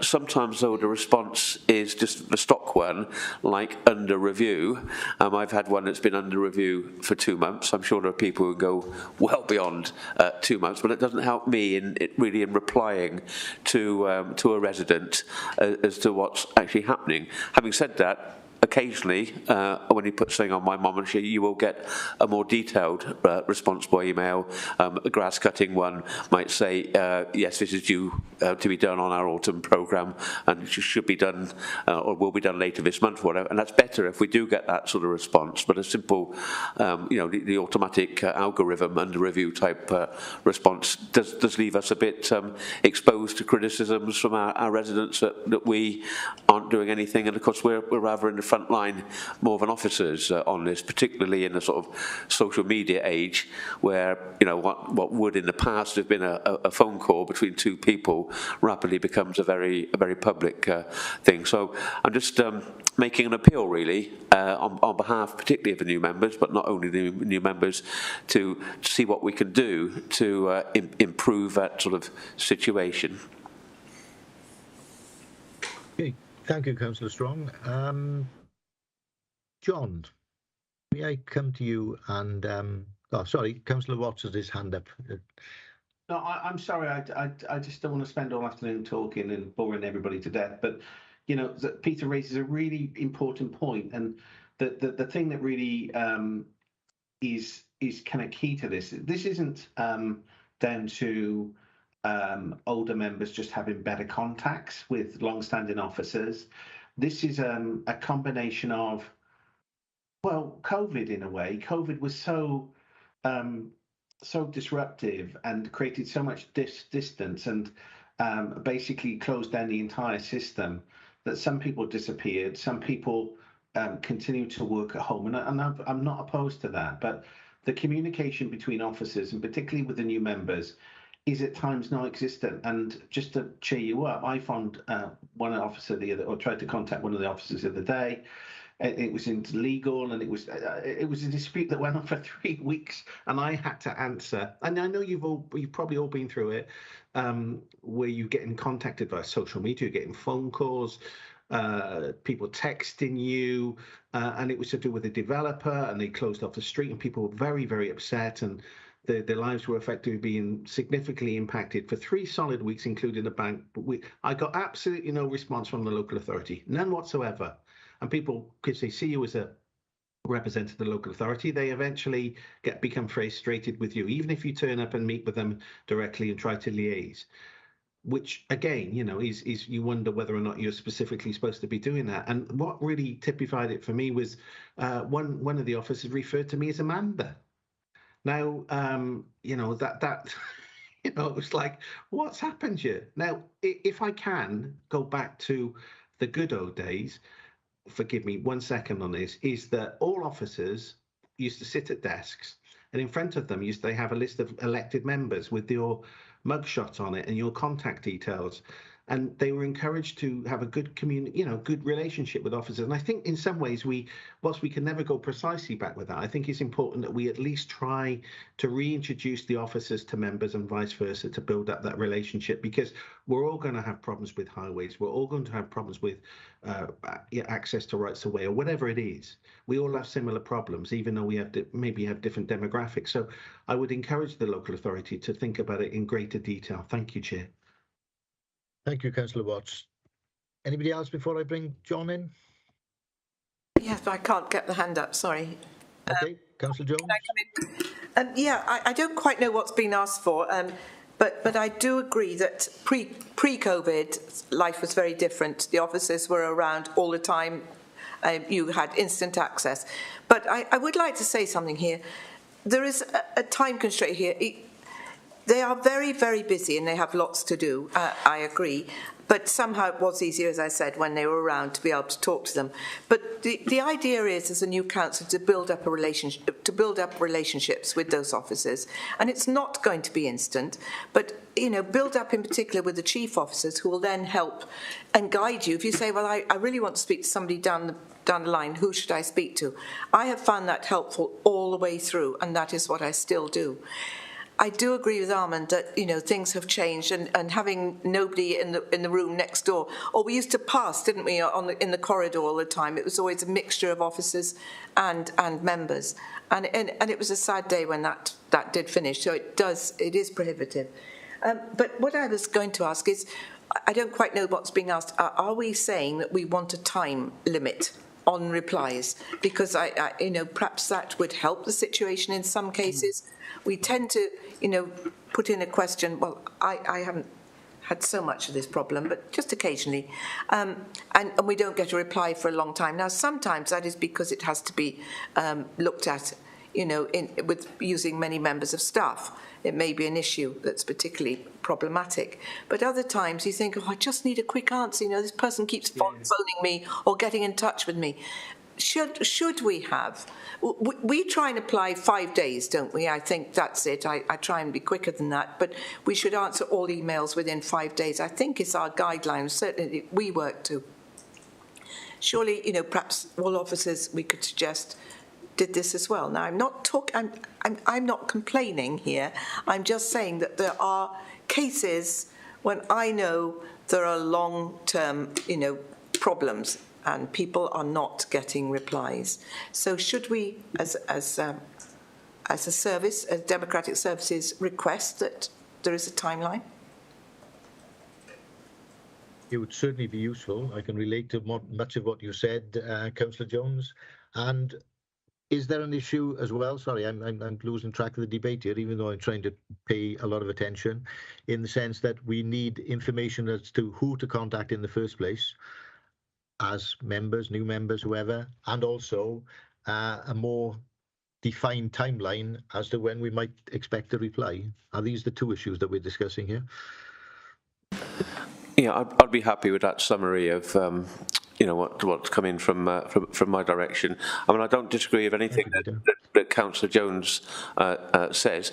Sometimes, though, the response is just the stock one, like under review. I've had one that's been under review for 2 months. I'm sure there are people who go well beyond 2 months, but it doesn't help me in replying to a resident as to what's actually happening. Having said that, occasionally, when you put something on my mom and she, you will get a more detailed response by email. A grass cutting one might say, yes, this is due to be done on our autumn programme, and it should be done or will be done later this month, or whatever. And that's better if we do get that sort of response. But a simple, the automatic algorithm under review type response does leave us a bit exposed to criticisms from our residents that we aren't doing anything. And of course, we're rather in the front line more than officers on this, particularly in the sort of social media age, where what would in the past have been a phone call between two people rapidly becomes a very public thing. So I'm just making an appeal, really, on behalf particularly of the new members, but not only the new members, to see what we can do to improve that sort of situation. Okay, thank you, Councillor Strong. John, may I come to you and... sorry, Councillor Watts has his hand up. No, I'm sorry. I just don't want to spend all afternoon talking and boring everybody to death. But Peter raises a really important point, and the thing that really is kind of key to this. This isn't down to older members just having better contacts with long-standing officers. This is a combination of, well, COVID in a way. COVID was so disruptive and created so much distance and basically closed down the entire system that some people disappeared, some people continue to work at home, and I'm not opposed to that, but the communication between officers, and particularly with the new members, is at times non-existent. And just to cheer you up, I found one officer tried to contact one of the officers the other day. It was illegal, and it was a dispute that went on for 3 weeks, and I had to answer. And I know you've probably all been through it, where you're getting contacted by social media, you're getting phone calls, people texting you, and it was to do with a developer, and they closed off the street, and people were very, very upset, and their lives were effectively being significantly impacted for 3 solid weeks, including a bank. But I got absolutely no response from the local authority, none whatsoever. And people, because they see you as a representative of the local authority, they eventually become frustrated with you, even if you turn up and meet with them directly and try to liaise. Which again, is you wonder whether or not you're specifically supposed to be doing that. And what really typified it for me was one of the officers referred to me as Amanda. Now, that it was like, what's happened here? Now, if I can go back to the good old days, forgive me 1 second on this, is that all officers used to sit at desks, and in front of them they have a list of elected members with your mugshot on it and your contact details, and they were encouraged to have a good good relationship with officers. And I think in some ways, whilst we can never go precisely back with that, I think it's important that we at least try to reintroduce the officers to members and vice versa to build up that relationship, because we're all going to have problems with highways, we're all going to have problems with access to rights of way or whatever it is. We all have similar problems, even though we maybe have different demographics. So I would encourage the local authority to think about it in greater detail. Thank you, Chair. Thank you, Councillor Watts. Anybody else before I bring John in? Yes, but I can't get the hand up, sorry. Okay, Councillor Jones. Can I come in? Yeah, I don't quite know what's been asked for, but I do agree that pre-COVID, life was very different. The officers were around all the time. You had instant access. But I would like to say something here. There is a time constraint here. They are very, very busy and they have lots to do, I agree. But somehow it was easier, as I said, when they were around to be able to talk to them. But the idea is, as a new council, to build up relationships with those officers. And it's not going to be instant, but build up in particular with the chief officers, who will then help and guide you. If you say, well, I really want to speak to somebody down the line, who should I speak to? I have found that helpful all the way through, and that is what I still do. I do agree with Armand that things have changed, and having nobody in the room next door, or we used to pass, didn't we, in the corridor all the time. It was always a mixture of officers and members, and it was a sad day when that did finish. So it is prohibitive. But what I was going to ask is, I don't quite know what's being asked. Are we saying that we want a time limit on replies, because perhaps that would help the situation in some cases. We tend to, put in a question. Well, I haven't had so much of this problem, but just occasionally, and we don't get a reply for a long time. Now, sometimes that is because it has to be looked at, with using many members of staff. It may be an issue that's particularly problematic. But other times you think, I just need a quick answer. This person keeps phoning me or getting in touch with me. Should we have? We try and apply 5 days, don't we? I think that's it. I try and be quicker than that. But we should answer all emails within 5 days. I think it's our guidelines. Certainly we work to. Surely, perhaps all officers, we could suggest, did this as well. Now, I'm not complaining here. I'm just saying that there are cases when I know there are long-term, problems and people are not getting replies. So should we, as a service, as Democratic Services, request that there is a timeline? It would certainly be useful. I can relate to much of what you said, Councillor Jones. And is there an issue as well? Sorry, I'm losing track of the debate here, even though I'm trying to pay a lot of attention, in the sense that we need information as to who to contact in the first place, as members, new members, whoever, and also a more defined timeline as to when we might expect a reply. Are these the two issues that we're discussing here? Yeah, I'd be happy with that summary of what's coming from my direction. I mean, I don't disagree with anything that Councillor Jones says.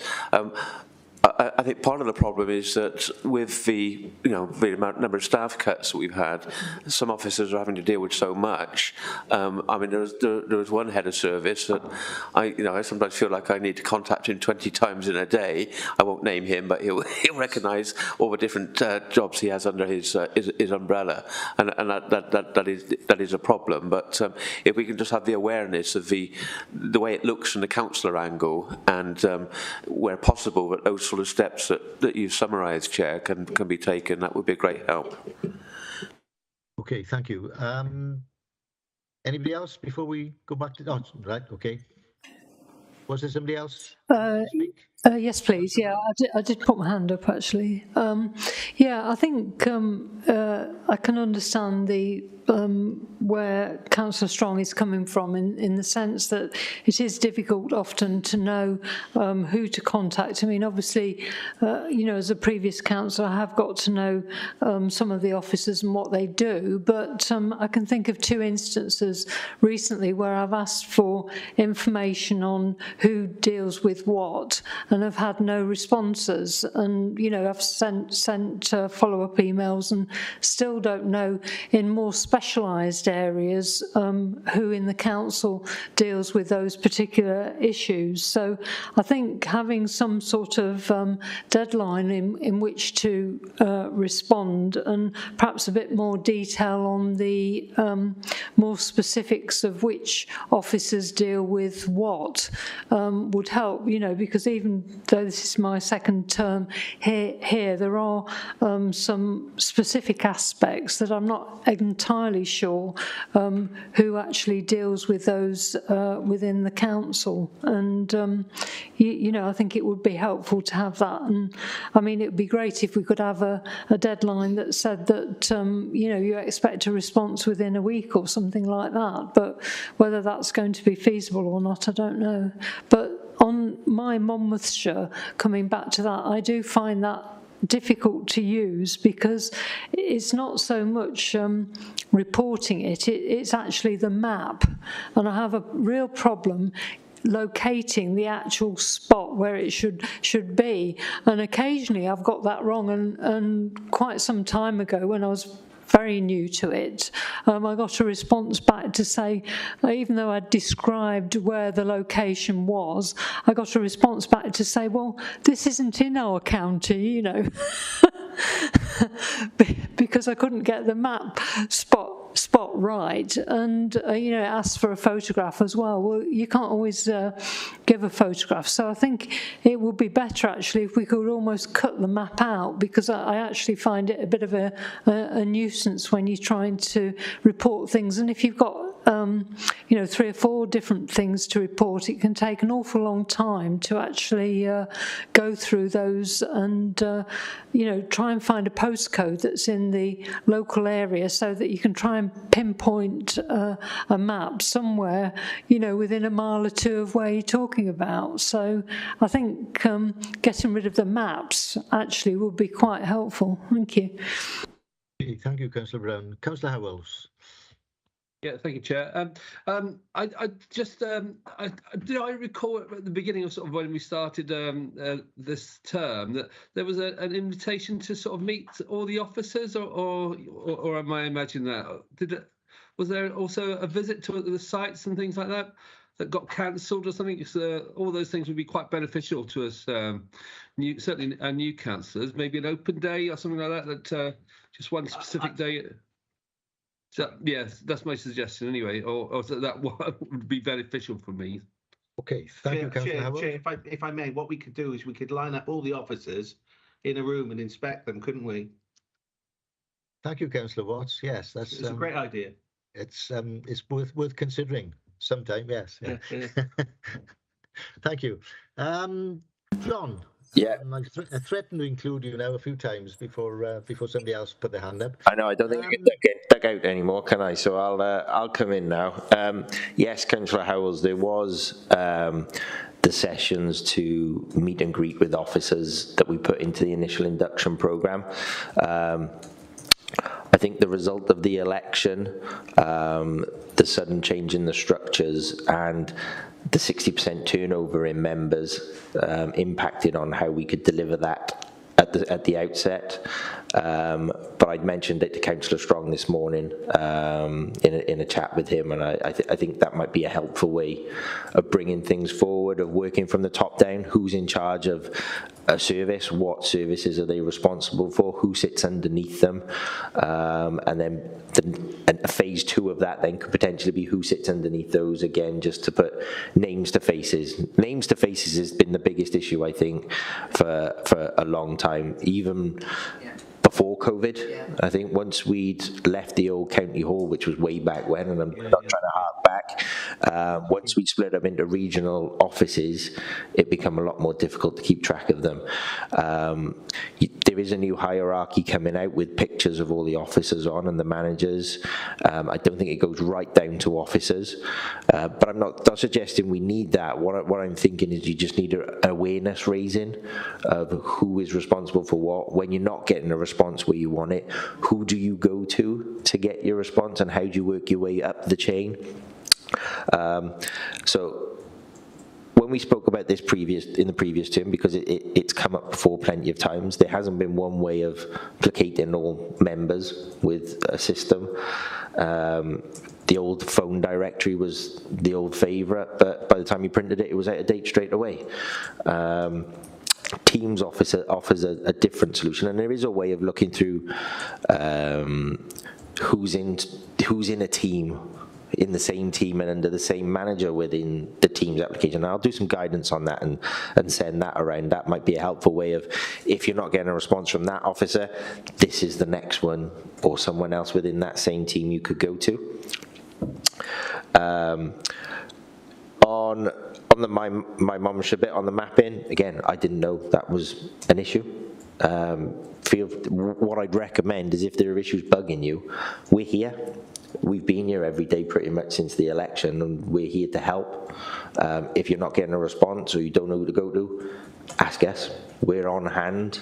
I think part of the problem is that with the number of staff cuts that we've had, some officers are having to deal with so much. I mean, there was one head of service that I sometimes feel like I need to contact him 20 times in a day. I won't name him, but he'll recognise all the different jobs he has under his umbrella, and that is a problem. But if we can just have the awareness of the way it looks from the councillor angle, and where possible, that those sort of steps that you've summarised, Chair, can be taken, that would be a great help. Okay, thank you. Anybody else before we go back to... Oh, right, okay. Was there somebody else? Yes, please. Yeah, I did put my hand up, actually. Yeah, I think I can understand the where Councillor Strong is coming from, in the sense that it is difficult often to know who to contact. I mean, obviously, as a previous councillor, I have got to know some of the officers and what they do, but I can think of 2 instances recently where I've asked for information on who deals with what, and I've had no responses. And, I've sent follow-up emails and still don't know in more specialised areas who in the council deals with those particular issues. So I think having some sort of deadline in which to respond, and perhaps a bit more detail on the more specifics of which officers deal with what would help, because even though this is my second term here there are some specific aspects that I'm not entirely sure who actually deals with those within the council. And, I think it would be helpful to have that. And, I mean, it would be great if we could have a deadline that said that, you expect a response within a week or something like that. But whether that's going to be feasible or not, I don't know. But on my Monmouthshire, coming back to that, I do find that difficult to use, because it's not so much reporting it's actually the map, and I have a real problem locating the actual spot where it should be, and occasionally I've got that wrong, and quite some time ago, when I was very new to it, I got a response back to say, even though I'd described where the location was, I got a response back to say, well, this isn't in our county, because I couldn't get the map spot right, and asked for a photograph as well. Well, you can't always give a photograph, so I think it would be better actually if we could almost cut the map out, because I actually find it a bit of a nuisance when you're trying to report things, and if you've got you know, 3 or 4 different things to report, it can take an awful long time to actually go through those and, you know, try and find a postcode that's in the local area so that you can try and pinpoint a map somewhere, you know, within a mile or 2 of where you're talking about. So I think getting rid of the maps actually would be quite helpful. Thank you. Thank you, Councillor Brown. Councillor Howells. Yeah, thank you, Chair. I just, I recall at the beginning of sort of when we started this term that there was an invitation to sort of meet all the officers, or am I imagining that? Was there also a visit to the sites and things like that got cancelled or something? All those things would be quite beneficial to us, certainly our new councillors. Maybe an open day or something like that. That just one specific day. So, yes, that's my suggestion anyway, or that would be beneficial for me. Okay, thank you, Councillor Howells. Chair, if I may, what we could do is we could line up all the officers in a room and inspect them, couldn't we? Thank you, Councillor Watts. Yes, that's a great idea. It's worth considering sometime. Yes. Yeah. Thank you, John. Yeah, I threatened to include you now a few times before somebody else put their hand up. I know. I don't think I can get dug out anymore, can I? So I'll come in now. Yes, Councillor Howells, there was the sessions to meet and greet with officers that we put into the initial induction programme. I think the result of the election, the sudden change in the structures and the 60% turnover in members impacted on how we could deliver that at the outset. But I'd mentioned it to Councillor Strong this morning in a chat with him, and I think that might be a helpful way of bringing things forward, of working from the top down. Who's in charge of a service? What services are they responsible for? Who sits underneath them? And then phase 2 of that then could potentially be who sits underneath those again, just to put names to faces. Names to faces has been the biggest issue, I think, for a long time, even before COVID. I think once we'd left the old county hall, which was way back when, and I'm not trying to hark back, once we split up into regional offices, it became a lot more difficult to keep track of them. There is a new hierarchy coming out with pictures of all the officers on and the managers. I don't think it goes right down to officers, but I'm not suggesting we need that. What I'm thinking is you just need an awareness raising of who is responsible for what. When you're not getting a response where you want it, who do you go to get your response, and how do you work your way up the chain? So when we spoke about this in the previous term, because it's come up before plenty of times, there hasn't been one way of placating all members with a system. The old phone directory was the old favourite, but by the time you printed it, it was out of date straight away. Teams offers a different solution, and there is a way of looking through who's in a team, in the same team and under the same manager within the team's application. I'll do some guidance on that and send that around. That might be a helpful way of, if you're not getting a response from that officer, this is the next one, or someone else within that same team you could go to. On the my mumshire bit, on the mapping, again, I didn't know that was an issue. What I'd recommend is, if there are issues bugging you, we're here. We've been here every day pretty much since the election, and we're here to help. If you're not getting a response or you don't know who to go to, ask us. We're on hand.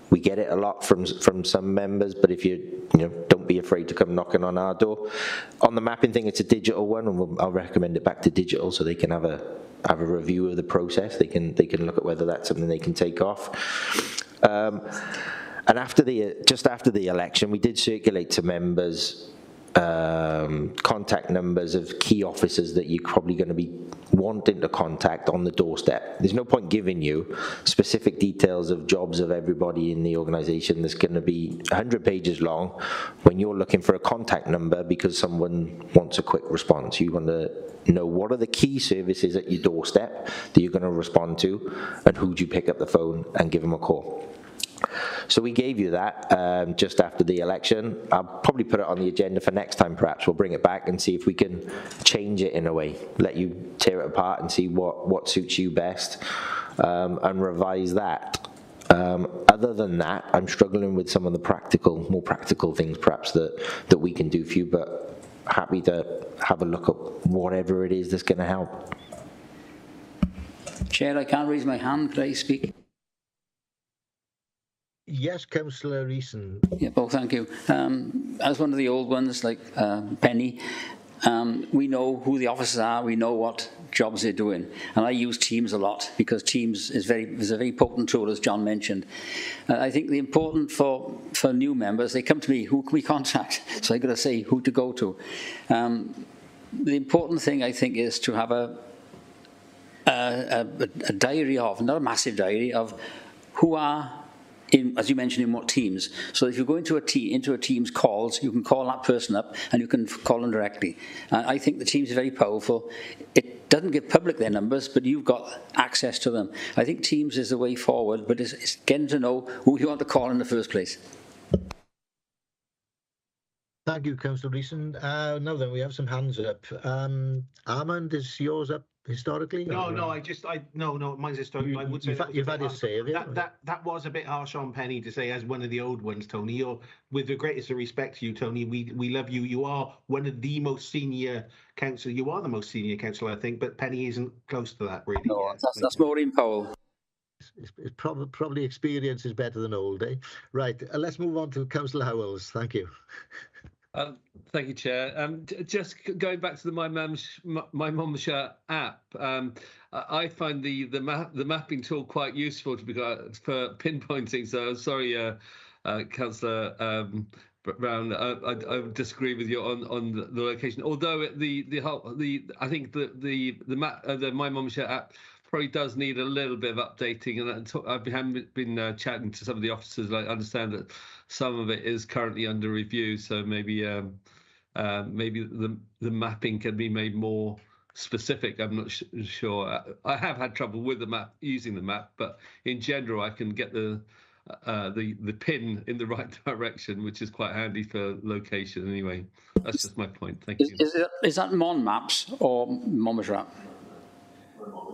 We get it a lot from some members, but if you don't be afraid to come knocking on our door. On the mapping thing, it's a digital one, and I'll recommend it back to digital so they can have a review of the process. They can look at whether that's something they can take off. And just after the election, we did circulate to members contact numbers of key officers that you're probably going to be wanting to contact on the doorstep. There's no point giving you specific details of jobs of everybody in the organisation that's going to be 100 pages long when you're looking for a contact number because someone wants a quick response. You want to know what are the key services at your doorstep that you're going to respond to, and who do you pick up the phone and give them a call. So we gave you that just after the election. I'll probably put it on the agenda for next time, perhaps. We'll bring it back and see if we can change it in a way, let you tear it apart and see what suits you best, and revise that. Other than that, I'm struggling with some of the more practical things perhaps that we can do for you, but happy to have a look at whatever it is that's going to help. Chair, I can't raise my hand. Could I speak? Yes, Councillor Eason. Yeah, well, thank you. As one of the old ones, like Penny, we know who the officers are, we know what jobs they're doing. And I use Teams a lot because Teams is a very potent tool, as John mentioned. I think the important for new members, they come to me, who can we contact? So I've got to say who to go to. The important thing, I think, is to have a diary of, not a massive diary, of who are as you mentioned, in what teams. So if you go into a team's calls, you can call that person up and you can call them directly. I think the Teams is very powerful. It doesn't give public their numbers, but you've got access to them. I think Teams is the way forward, but it's getting to know who you want to call in the first place. Thank you, Councillor Eason. Now then, we have some hands up. Armand, is yours up historically? No, mine's historical. I would say you've had your say of it. That was a bit harsh on Penny to say, as one of the old ones, Tony. You're, with the greatest of respect to you, Tony, we love you. You are one of the most senior councillors. You are the most senior councillor, I think, but Penny isn't close to that, really. No, that's Maureen Powell. It's probably experience is better than old, eh? Right, let's move on to Councillor Howells. Thank you. Thank you, Chair. Just going back to the My Monmouthshire app, I find the mapping tool quite useful for pinpointing. So sorry, Councillor Brown, I would disagree with you on the location. Although I think the My Monmouthshire app probably does need a little bit of updating, and I've been chatting to some of the officers. I understand that some of it is currently under review, so maybe the mapping can be made more specific. I'm not sure. I have had trouble with the map, using the map, but in general, I can get the pin in the right direction, which is quite handy for location. Anyway, that's just my point. Thank you. Is that Mon Maps or Monmouthshire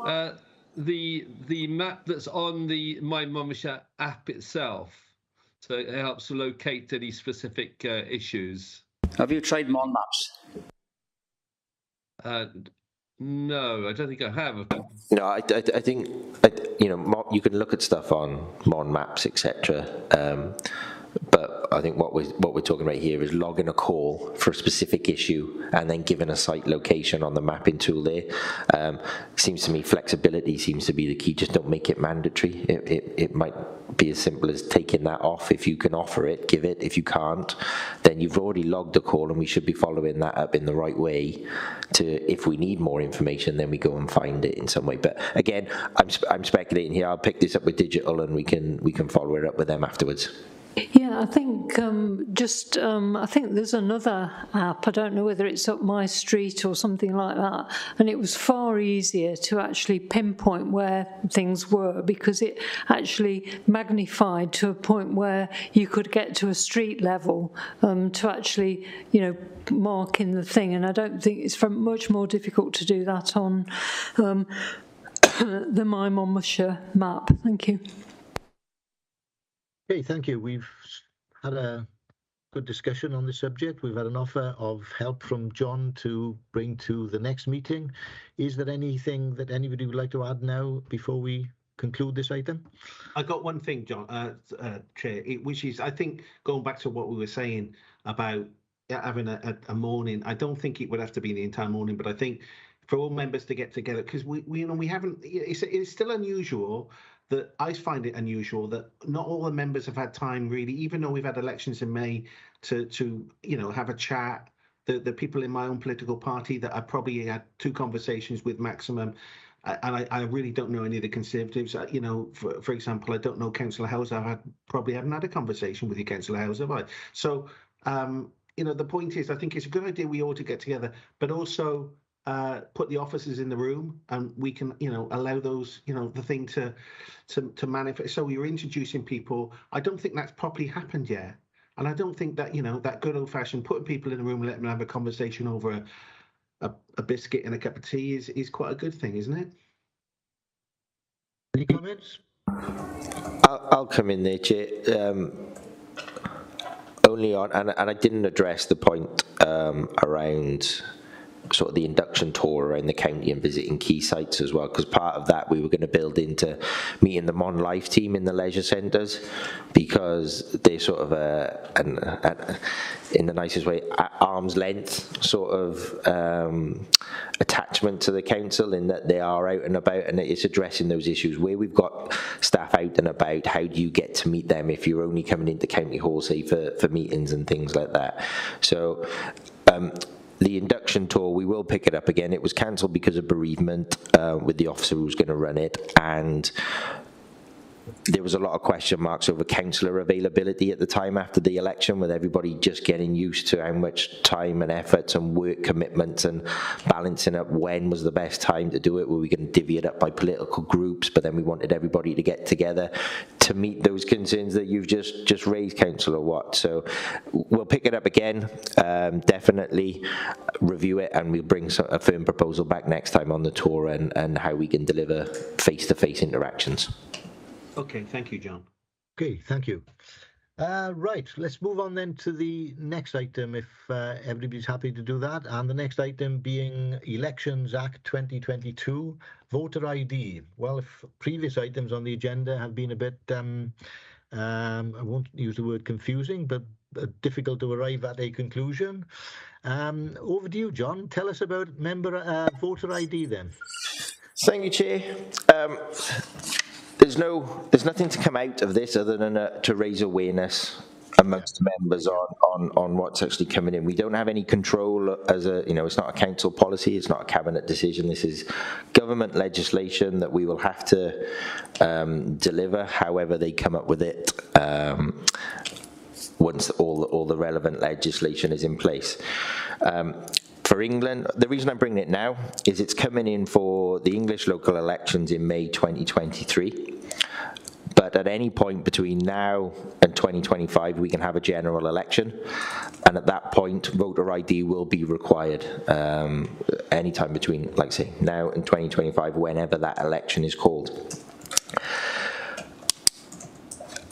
app? The map that's on the My Monmouthshire app itself, so it helps to locate any specific issues. Have you tried Mon Maps? No, I don't think I have. No, I think you can look at stuff on Mon Maps, etc. But I think what we're talking about here is logging a call for a specific issue and then giving a site location on the mapping tool there. Seems to me flexibility seems to be the key. Just don't make it mandatory. It might be as simple as taking that off. If you can offer it, give it. If you can't, then you've already logged a call, and we should be following that up in the right way. If we need more information, then we go and find it in some way. But again, I'm speculating here. I'll pick this up with digital, and we can follow it up with them afterwards. Yeah, I think I think there's another app. I don't know whether it's Up My Street or something like that. And it was far easier to actually pinpoint where things were, because it actually magnified to a point where you could get to a street level to actually, mark in the thing. And I don't think it's much more difficult to do that on the My Monmouthshire map. Thank you. Okay, thank you. We've had a good discussion on the subject. We've had an offer of help from John to bring to the next meeting. Is there anything that anybody would like to add now before we conclude this item? I got one thing, John, Chair, which is, I think, going back to what we were saying about having a morning. I don't think it would have to be the entire morning, but I think for all members to get together, because we haven't. It's still unusual. That I find it unusual that not all the members have had time, really, even though we've had elections in May, to have a chat. The people in my own political party that I probably had 2 conversations with maximum, and I really don't know any of the Conservatives. For example, I don't know Councillor Howes. Probably haven't had a conversation with you, Councillor Howes, have I? So, the point is, I think it's a good idea we all to get together, but also put the officers in the room, and we can, allow those, the thing to manifest. So you're introducing people. I don't think that's properly happened yet, and I don't think that that good old-fashioned putting people in the room and letting them have a conversation over a biscuit and a cup of tea is quite a good thing, isn't it? Any comments? I'll come in there, Chair. Only on, and I didn't address the point around sort of the induction tour around the county and visiting key sites as well, because part of that we were going to build into meeting the Mon Life team in the leisure centres, because they're sort of in the nicest way, at arm's length sort of attachment to the council, in that they are out and about, and it's addressing those issues where we've got staff out and about. How do you get to meet them if you're only coming into County Hall, say, for meetings and things like that? So the induction tour, we will pick it up again. It was cancelled because of bereavement with the officer who was going to run it, and there was a lot of question marks over councillor availability at the time after the election, with everybody just getting used to how much time and effort and work commitments and balancing up when was the best time to do it. Were we going to divvy it up by political groups? But then we wanted everybody to get together to meet those concerns that you've just raised, Councillor Watt. So we'll pick it up again, definitely review it, and we'll bring a firm proposal back next time on the tour and how we can deliver face-to-face interactions. Okay, thank you, John. Okay, thank you. Right, let's move on then to the next item, if everybody's happy to do that. And the next item being Elections Act 2022, voter ID. Well, if previous items on the agenda have been a bit, I won't use the word confusing, but difficult to arrive at a conclusion. Over to you, John. Tell us about voter ID then. Thank you, Chair. There's nothing to come out of this other than to raise awareness amongst members on what's actually coming in. We don't have any control as it's not a council policy, it's not a cabinet decision. This is government legislation that we will have to deliver however they come up with it once all the relevant legislation is in place. For England, the reason I'm bringing it now is it's coming in for the English local elections in May 2023. But at any point between now and 2025, we can have a general election. And at that point, voter ID will be required anytime between, like say, now and 2025, whenever that election is called.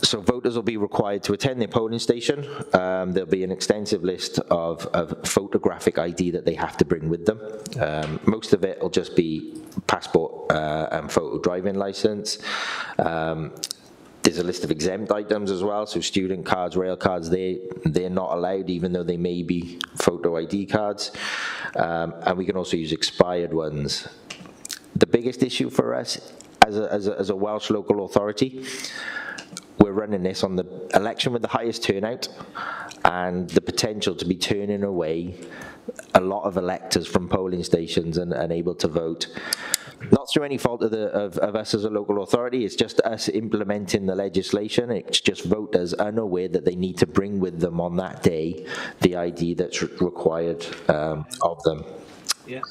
So voters will be required to attend their polling station. There'll be an extensive list of photographic ID that they have to bring with them. Most of it will just be passport and photo driving license. There's a list of exempt items as well, so student cards, rail cards, they're not allowed, even though they may be photo ID cards. And we can also use expired ones. The biggest issue for us as a Welsh local authority, we're running this on the election with the highest turnout and the potential to be turning away a lot of electors from polling stations and able to vote. Not through any fault of us as a local authority, it's just us implementing the legislation. It's just voters unaware that they need to bring with them on that day the ID that's required of them. Yeah.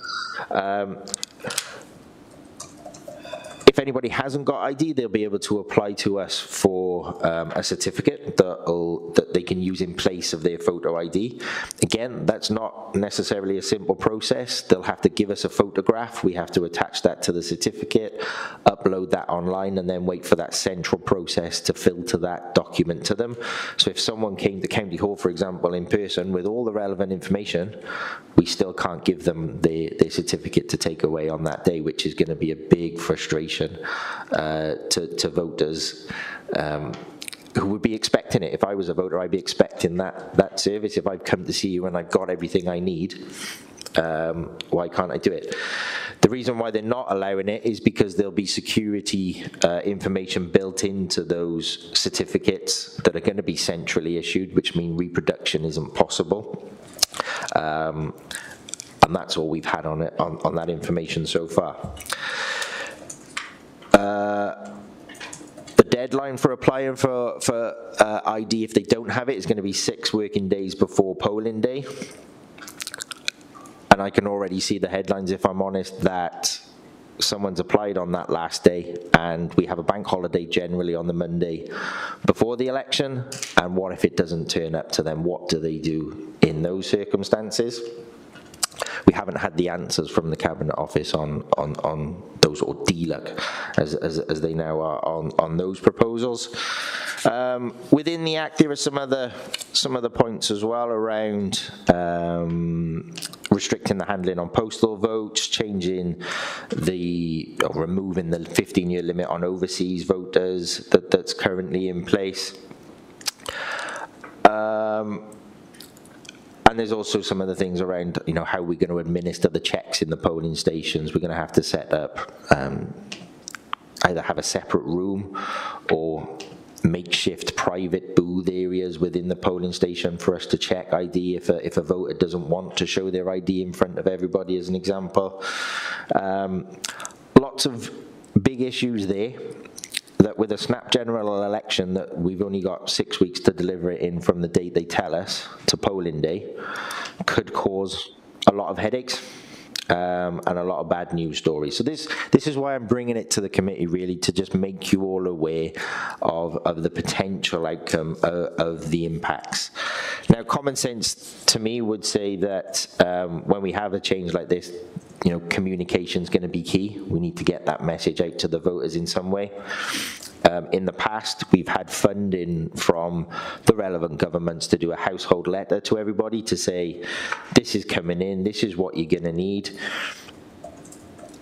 If anybody hasn't got ID, they'll be able to apply to us for a certificate that they can use in place of their photo ID. Again, that's not necessarily a simple process. They'll have to give us a photograph. We have to attach that to the certificate, upload that online, and then wait for that central process to filter that document to them. So if someone came to County Hall, for example, in person with all the relevant information, we still can't give them their certificate to take away on that day, which is going to be a big frustration to voters who would be expecting it. If I was a voter, I'd be expecting that service. If I've come to see you and I've got everything I need, why can't I do it? The reason why they're not allowing it is because there'll be security information built into those certificates that are going to be centrally issued, which means reproduction isn't possible. And that's all we've had on it on that information so far. The deadline for applying for ID, if they don't have it, is going to be 6 working days before polling day. and I can already see the headlines, if I'm honest, that someone's applied on that last day, and we have a bank holiday generally on the Monday before the election, and what if it doesn't turn up to them? What do they do in those circumstances? We haven't had the answers from the Cabinet Office on those, or DLUC, as they now are, on those proposals. Within the Act, there are some other points as well around restricting the handling on postal votes, changing or removing the 15-year limit on overseas voters that's currently in place. And there's also some other things around, how we're going to administer the checks in the polling stations. We're going to have to set up, either have a separate room or makeshift private booth areas within the polling station for us to check ID if a voter doesn't want to show their ID in front of everybody, as an example. Lots of big issues there. That with a snap general election, that we've only got 6 weeks to deliver it in from the date they tell us to polling day, could cause a lot of headaches and a lot of bad news stories. So this is why I'm bringing it to the committee, really, to just make you all aware of the potential outcome of the impacts. Now, common sense to me would say that when we have a change like this, communication is going to be key. We need to get that message out to the voters in some way. In the past, we've had funding from the relevant governments to do a household letter to everybody to say, this is coming in, this is what you're going to need.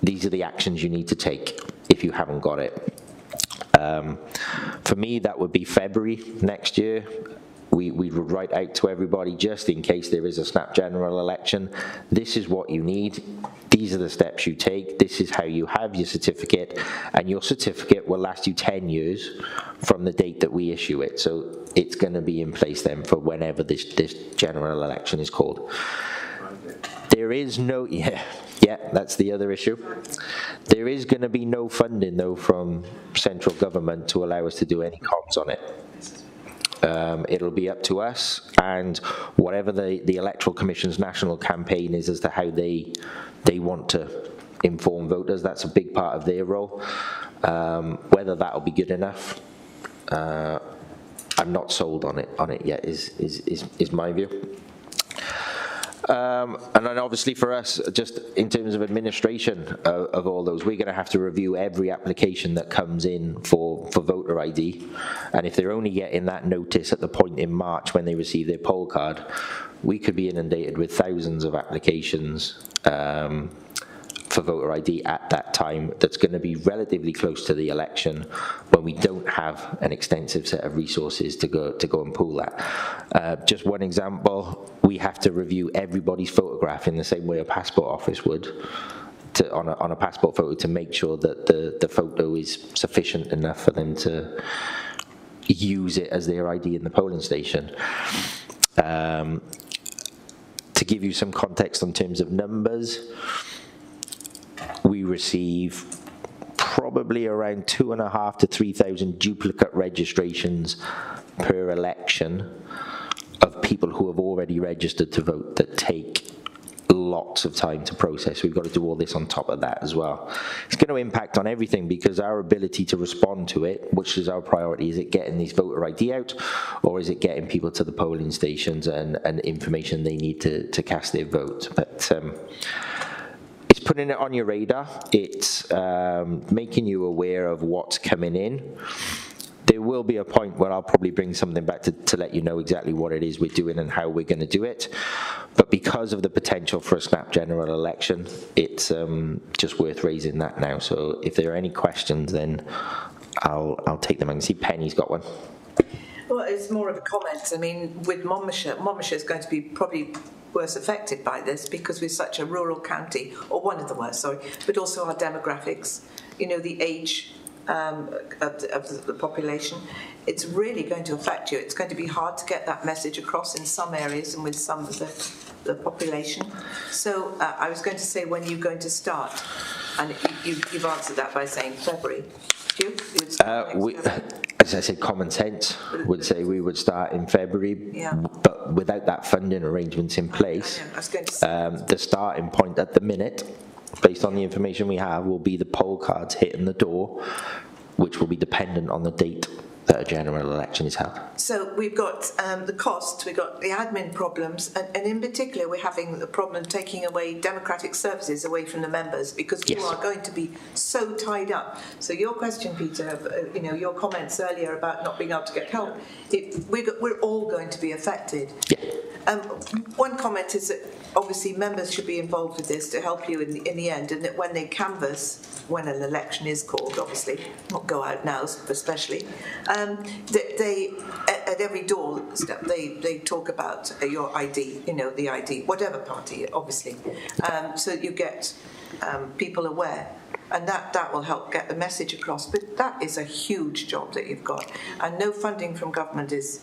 These are the actions you need to take if you haven't got it. For me, that would be February next year. We would write out to everybody, just in case there is a snap general election, this is what you need, these are the steps you take, this is how you have your certificate, and your certificate will last you 10 years from the date that we issue it. So it's going to be in place then for whenever this general election is called. There is no, yeah, that's the other issue. There is going to be no funding, though, from central government to allow us to do any comms on it. It'll be up to us, and whatever the Electoral Commission's national campaign is as to how they want to inform voters, that's a big part of their role. Whether that'll be good enough, I'm not sold on it yet, is my view. And then obviously for us, just in terms of administration of all those, we're going to have to review every application that comes in for voter ID. And if they're only getting that notice at the point in March when they receive their poll card, we could be inundated with thousands of applications for voter ID at that time. That's going to be relatively close to the election, when we don't have an extensive set of resources to go and pool that. Just one example, we have to review everybody's photograph in the same way a passport office would on a passport photo, to make sure that the photo is sufficient enough for them to use it as their ID in the polling station. To give you some context in terms of numbers, we receive probably around 2,500 to 3,000 duplicate registrations per election of people who have already registered to vote, that take lots of time to process. We've got to do all this on top of that as well. It's going to impact on everything, because our ability to respond to it, which is our priority, is it getting these voter ID out, or is it getting people to the polling stations and information they need to cast their vote? But it's putting it on your radar. It's making you aware of what's coming in. There will be a point where I'll probably bring something back to let you know exactly what it is we're doing and how we're going to do it. But because of the potential for a snap general election, it's just worth raising that now. So if there are any questions, then I'll take them. I can see Penny's got one. Well, it's more of a comment. I mean, with Monmouthshire is going to be probably worse affected by this, because we're such a rural county, or one of the worst, sorry, but also our demographics, the age of the population. It's really going to affect you. It's going to be hard to get that message across in some areas and with some of the population. So I was going to say, when you're going to start, and you've answered that by saying February. Do issue? As I said, common sense would say we would start in February, but without that funding arrangements in place, I was going to say the starting point at the minute, based on the information we have, will be the poll cards hitting the door, which will be dependent on the date that a general election is held. So we've got the cost, we've got the admin problems, and in particular we're having the problem taking away democratic services away from the members, because you are going to be so tied up. So your question, Peter, your comments earlier about not being able to get help, we're all going to be affected. One comment is that obviously members should be involved with this to help you in the end, and that when they canvass, when an election is called, obviously, not go out now especially, they at every door they talk about your ID, the ID, whatever party, obviously, so you get people aware, and that will help get the message across. But that is a huge job that you've got, and no funding from government is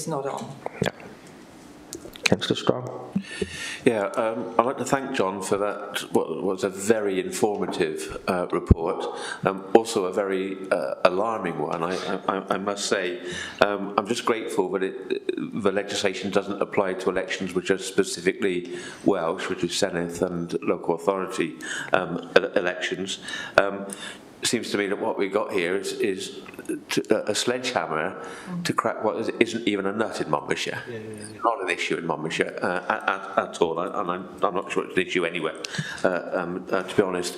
not on. Yeah. Councillor Strong. Yeah, I'd like to thank John for that, what was a very informative report, also a very alarming one, I must say. I'm just grateful that the legislation doesn't apply to elections which are specifically Welsh, which is Senedd and local authority elections. It seems to me that what we got here is a sledgehammer to crack what isn't even a nut in Monmouthshire. Not an issue in Monmouthshire at all, and I'm not sure it's an issue anywhere, to be honest.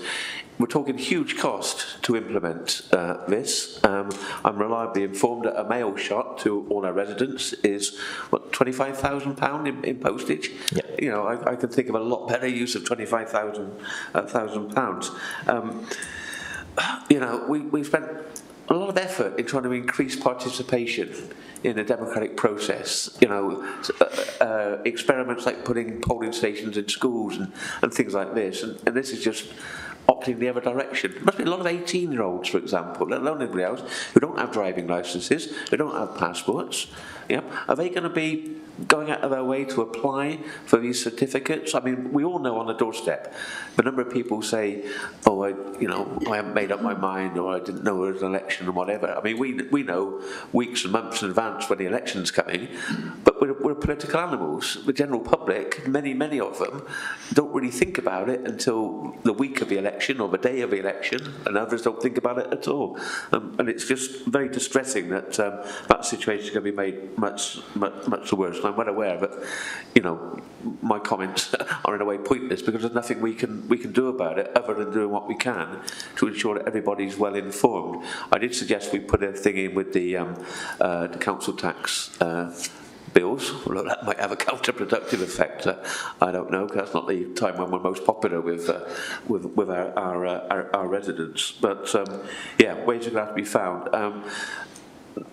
We're talking huge cost to implement this. I'm reliably informed that a mail shot to all our residents is, what, £25,000 in postage? Yeah. I could think of a lot better use of £25,000. We spent a lot of effort in trying to increase participation in the democratic process. Experiments like putting polling stations in schools and things like this, and this is just opting the other direction. There must be a lot of 18-year-olds, for example, let alone anybody else, who don't have driving licences, who don't have passports. Are they going to be going out of their way to apply for these certificates? I mean, we all know on the doorstep the number of people say, "Oh, I haven't made up my mind," or "I didn't know there was an election," or whatever. I mean, we know weeks and months in advance when the election's coming, but we're political animals. The general public, many of them, don't really think about it until the week of the election or the day of the election, and others don't think about it at all. And it's just very distressing that that situation is going to be made much worse. And I'm well aware that, my comments are in a way pointless because there's nothing we can do about it other than doing what we can to ensure that everybody's well informed. I did suggest we put a thing in with the council tax bills, although that might have a counterproductive effect. I don't know, because that's not the time when we're most popular with our residents. But ways are going to have to be found.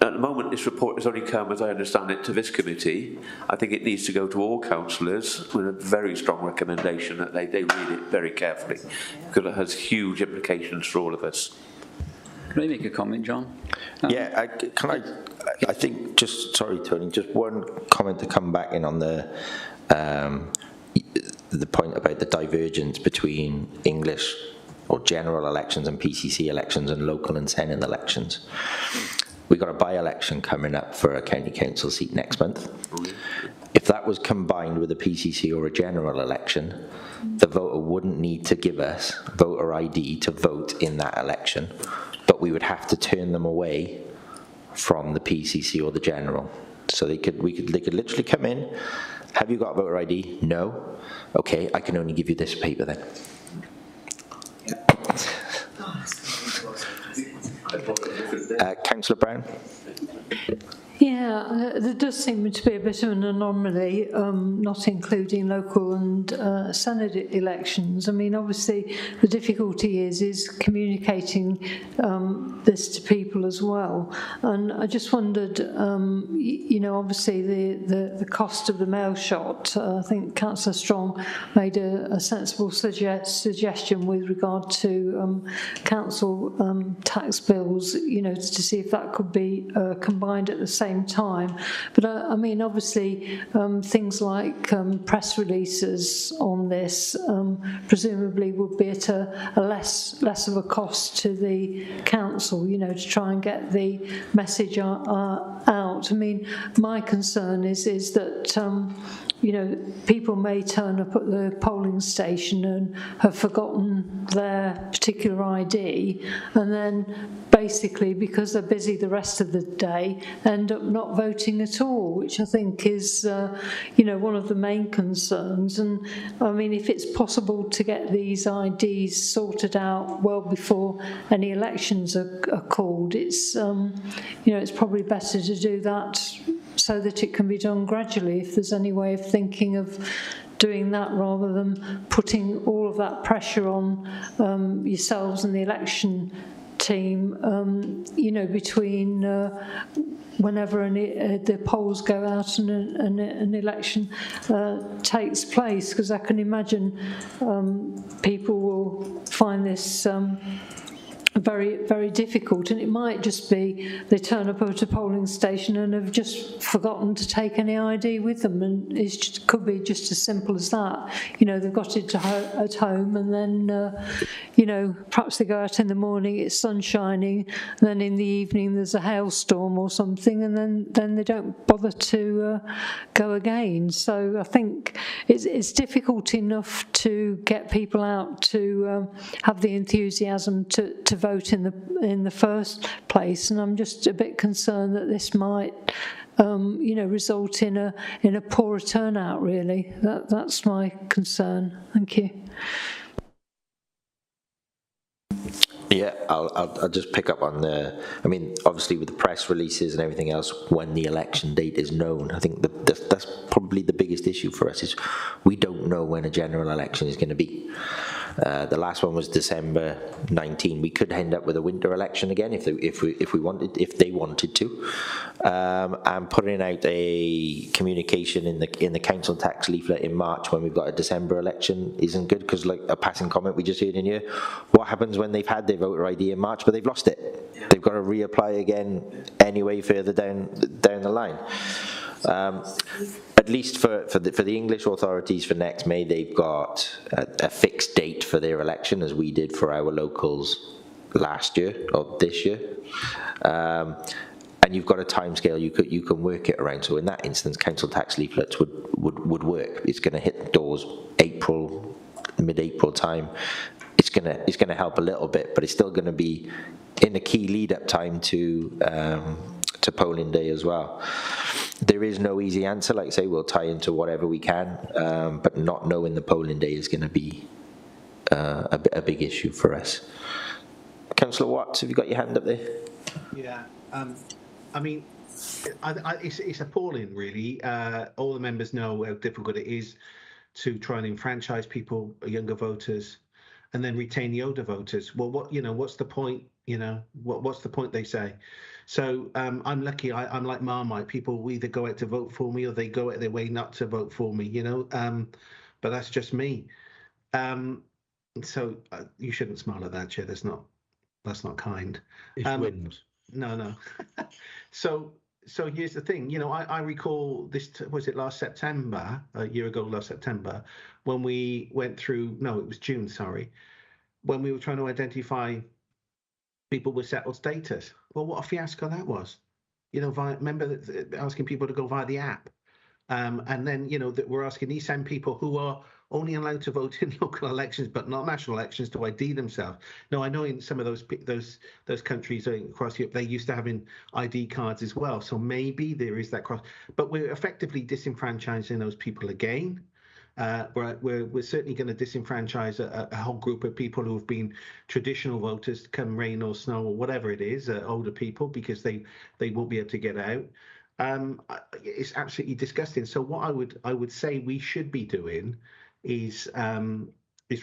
At the moment, this report has only come, as I understand it, to this committee. I think it needs to go to all councillors with a very strong recommendation that they read it very carefully, because it has huge implications for all of us. Can I make a comment, John? I think, sorry, Tony, just one comment to come back in on the point about the divergence between English or general elections and PCC elections and local and Senedd elections. We've got a by-election coming up for a county council seat next month. If that was combined with a PCC or a general election, the voter wouldn't need to give us voter ID to vote in that election, but we would have to turn them away from the PCC or the general. So they could literally come in. Have you got voter ID? No. Okay, I can only give you this paper then. Councillor Brown. Yeah, there does seem to be a bit of an anomaly, not including local and Senedd elections. I mean, obviously, the difficulty is communicating this to people as well. And I just wondered, obviously, the cost of the mail shot. I think Councillor Strong made a sensible suggestion with regard to council tax bills. To see if that could be combined at the same same time. But I mean, obviously, things like press releases on this presumably would be at a less of a cost to the council, to try and get the message out. I mean, my concern is that people may turn up at the polling station and have forgotten their particular ID, and then basically, because they're busy the rest of the day, end up not voting at all, which I think is, one of the main concerns. And I mean, if it's possible to get these IDs sorted out well before any elections are called, it's probably better to do that so that it can be done gradually, if there's any way of thinking of doing that rather than putting all of that pressure on yourselves and the election team, between whenever the polls go out and an election takes place, because I can imagine people will find this very, very difficult, and it might just be they turn up at a polling station and have just forgotten to take any ID with them, and it could be just as simple as that. They've got it at home, and then perhaps they go out in the morning, it's sun shining, and then in the evening there's a hailstorm or something, and then they don't bother to go again. So I think it's difficult enough to get people out to have the enthusiasm to vote in the first place, and I'm just a bit concerned that this might result in a poorer turnout. Really, that's my concern. Thank you. Yeah, I'll just pick up on obviously with the press releases and everything else, when the election date is known, I think that's probably the biggest issue for us, is we don't know when a general election is going to be. The last one was December 19. We could end up with a winter election again if they wanted to. And putting out a communication in the council tax leaflet in March when we've got a December election isn't good, because, like a passing comment we just heard in here, what happens when they've had their voter ID in March but they've lost it? They've got to reapply again anyway further down the line. At least for the English authorities for next May, they've got a fixed date for their election, as we did for our locals last year or this year. And you've got a timescale you can work it around. So in that instance, council tax leaflets would work. It's going to hit the doors mid-April time. It's going to help a little bit, but it's still going to be in a key lead-up time to polling day as well. There is no easy answer. Like I say, we'll tie into whatever we can, but not knowing the polling day is going to be a big issue for us. Councillor Watts, have you got your hand up there? Yeah, I mean, it's appalling, really. All the members know how difficult it is to try and enfranchise people, younger voters, and then retain the older voters. Well, what's the point? What's the point, they say. So I'm lucky. I'm like Marmite. People will either go out to vote for me or they go out their way not to vote for me. But that's just me. So you shouldn't smile at that, Chair. That's not kind. It's wins. No. So here's the thing. I recall this. Was it last September? A year ago, last September, when we went through. No, it was June. Sorry, when we were trying to identify people with settled status. Well, what a fiasco that was. Remember asking people to go via the app, and then that we're asking these same people who are only allowed to vote in local elections but not national elections to ID themselves. Now, I know in some of those countries across Europe, they're used to having ID cards as well, so maybe there is that cross. But we're effectively disenfranchising those people again. We're certainly going to disenfranchise a whole group of people who have been traditional voters, come rain or snow or whatever it is, older people, because they won't be able to get out. It's absolutely disgusting. So what I would say we should be doing is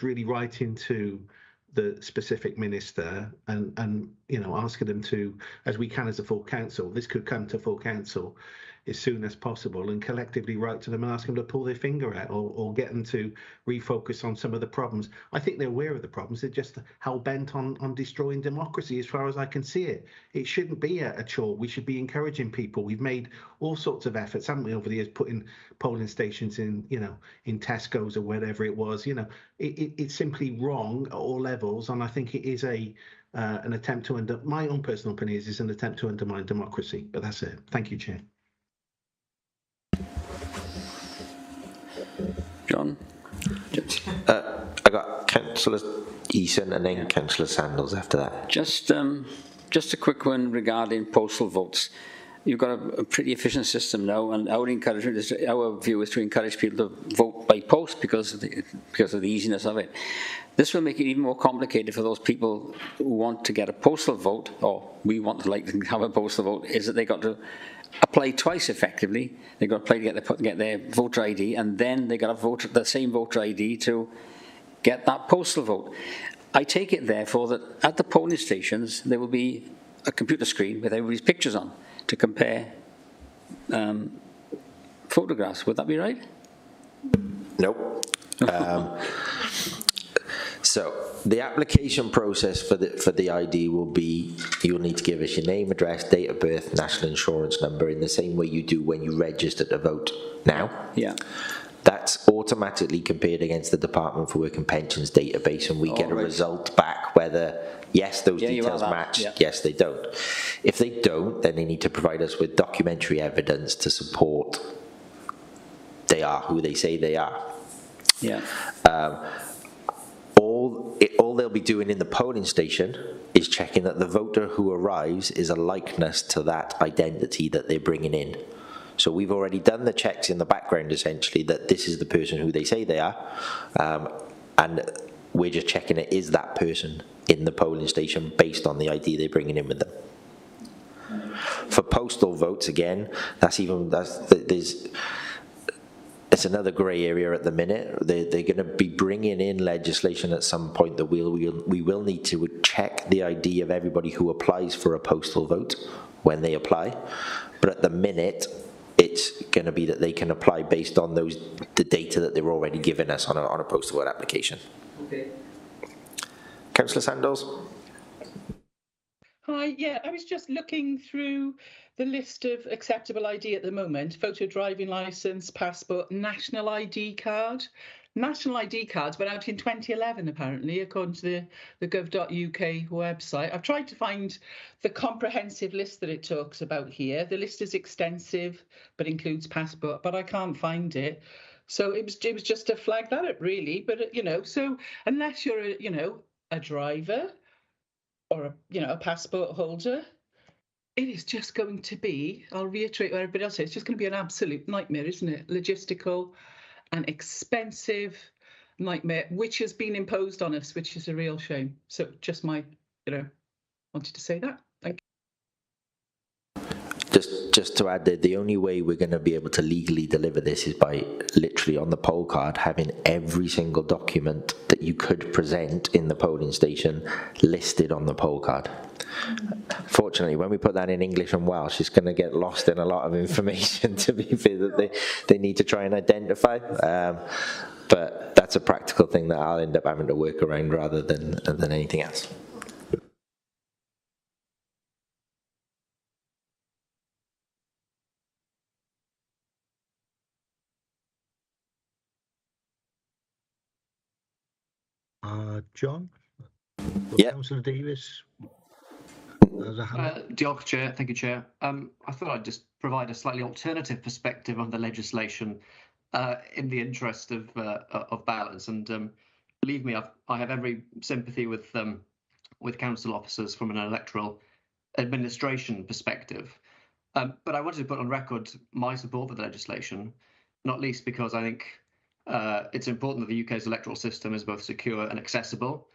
really writing to the specific minister and asking them to, as we can as a full council, this could come to full council as soon as possible, and collectively write to them and ask them to pull their finger out, or get them to refocus on some of the problems. I think they're aware of the problems. They're just hell-bent on destroying democracy, as far as I can see it. It shouldn't be a chore. We should be encouraging people. We've made all sorts of efforts, haven't we, over the years, putting polling stations in, in Tesco's or wherever it was. It's simply wrong at all levels, and I think it is an attempt to my own personal opinion is an attempt to undermine democracy. But that's it. Thank you, Chair. John? I got Councillor Eason and then Councillor Sandals after that. Just a quick one regarding postal votes. You've got a pretty efficient system now, and our view is to encourage people to vote by post because of the easiness of it. This will make it even more complicated for those people who want to get a postal vote, or we want to have a postal vote, is that they got to apply twice effectively. They've got to apply to get their voter ID, and then they got to vote the same voter ID to get that postal vote. I take it, therefore, that at the polling stations there will be a computer screen with everybody's pictures on to compare photographs. Would that be right? Nope. So the application process for the ID will be, you'll need to give us your name, address, date of birth, national insurance number, in the same way you do when you register to vote now. Yeah. That's automatically compared against the Department for Work and Pensions database, and we get a result back whether, yes, those details match, yes, they don't. If they don't, then they need to provide us with documentary evidence to support they are who they say they are. Yeah. All they'll be doing in the polling station is checking that the voter who arrives is a likeness to that identity that they're bringing in. So we've already done the checks in the background, essentially, that this is the person who they say they are, and we're just checking it is that person in the polling station based on the ID they're bringing in with them. For postal votes, again, it's another grey area at the minute. They're going to be bringing in legislation at some point that we will need to check the ID of everybody who applies for a postal vote when they apply. But at the minute, it's going to be that they can apply based on the data that they're already giving us on a postal vote application. Okay. Councillor Sandals? Hi, yeah, I was just looking through the list of acceptable ID at the moment: photo driving licence, passport, national ID card. National ID cards went out in 2011, apparently, according to the gov.uk website. I've tried to find the comprehensive list that it talks about here. The list is extensive, but includes passport, but I can't find it. So it was just to flag that up, really. But, so unless you're, a driver or, a passport holder, it is just going to be, I'll reiterate what everybody else says, it's just going to be an absolute nightmare, isn't it? Logistical and expensive nightmare, which has been imposed on us, which is a real shame. So just wanted to say that. Thank you. Just to add that the only way we're going to be able to legally deliver this is by literally on the poll card having every single document that you could present in the polling station listed on the poll card. Fortunately, when we put that in English and Welsh, it's going to get lost in a lot of information, to be fair, that they need to try and identify. But that's a practical thing that I'll end up having to work around rather than anything else. John? Yeah. Councillor Davis? Chair. Thank you, Chair. I thought I'd just provide a slightly alternative perspective on the legislation in the interest of balance. And believe me, I have every sympathy with council officers from an electoral administration perspective. But I wanted to put on record my support for the legislation, not least because I think it's important that the UK's electoral system is both secure and accessible.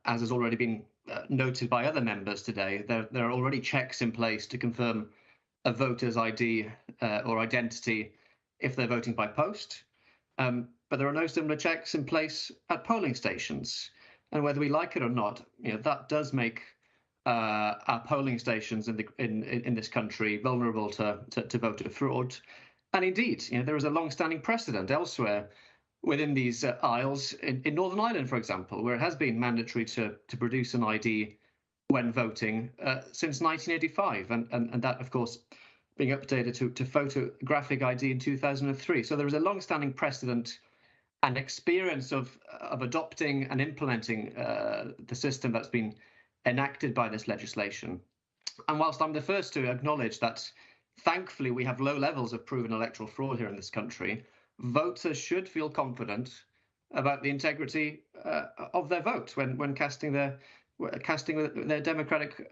As has already been noted by other members today, there are already checks in place to confirm a voter's ID or identity if they're voting by post. But there are no similar checks in place at polling stations. And whether we like it or not, that does make our polling stations in this country vulnerable to voter fraud. And indeed, there is a long-standing precedent elsewhere within these aisles in Northern Ireland, for example, where it has been mandatory to produce an ID when voting since 1985, and that, of course, being updated to photographic ID in 2003. So there is a long-standing precedent and experience of adopting and implementing the system that's been enacted by this legislation. And whilst I'm the first to acknowledge that, thankfully, we have low levels of proven electoral fraud here in this country, voters should feel confident about the integrity of their vote when casting their democratic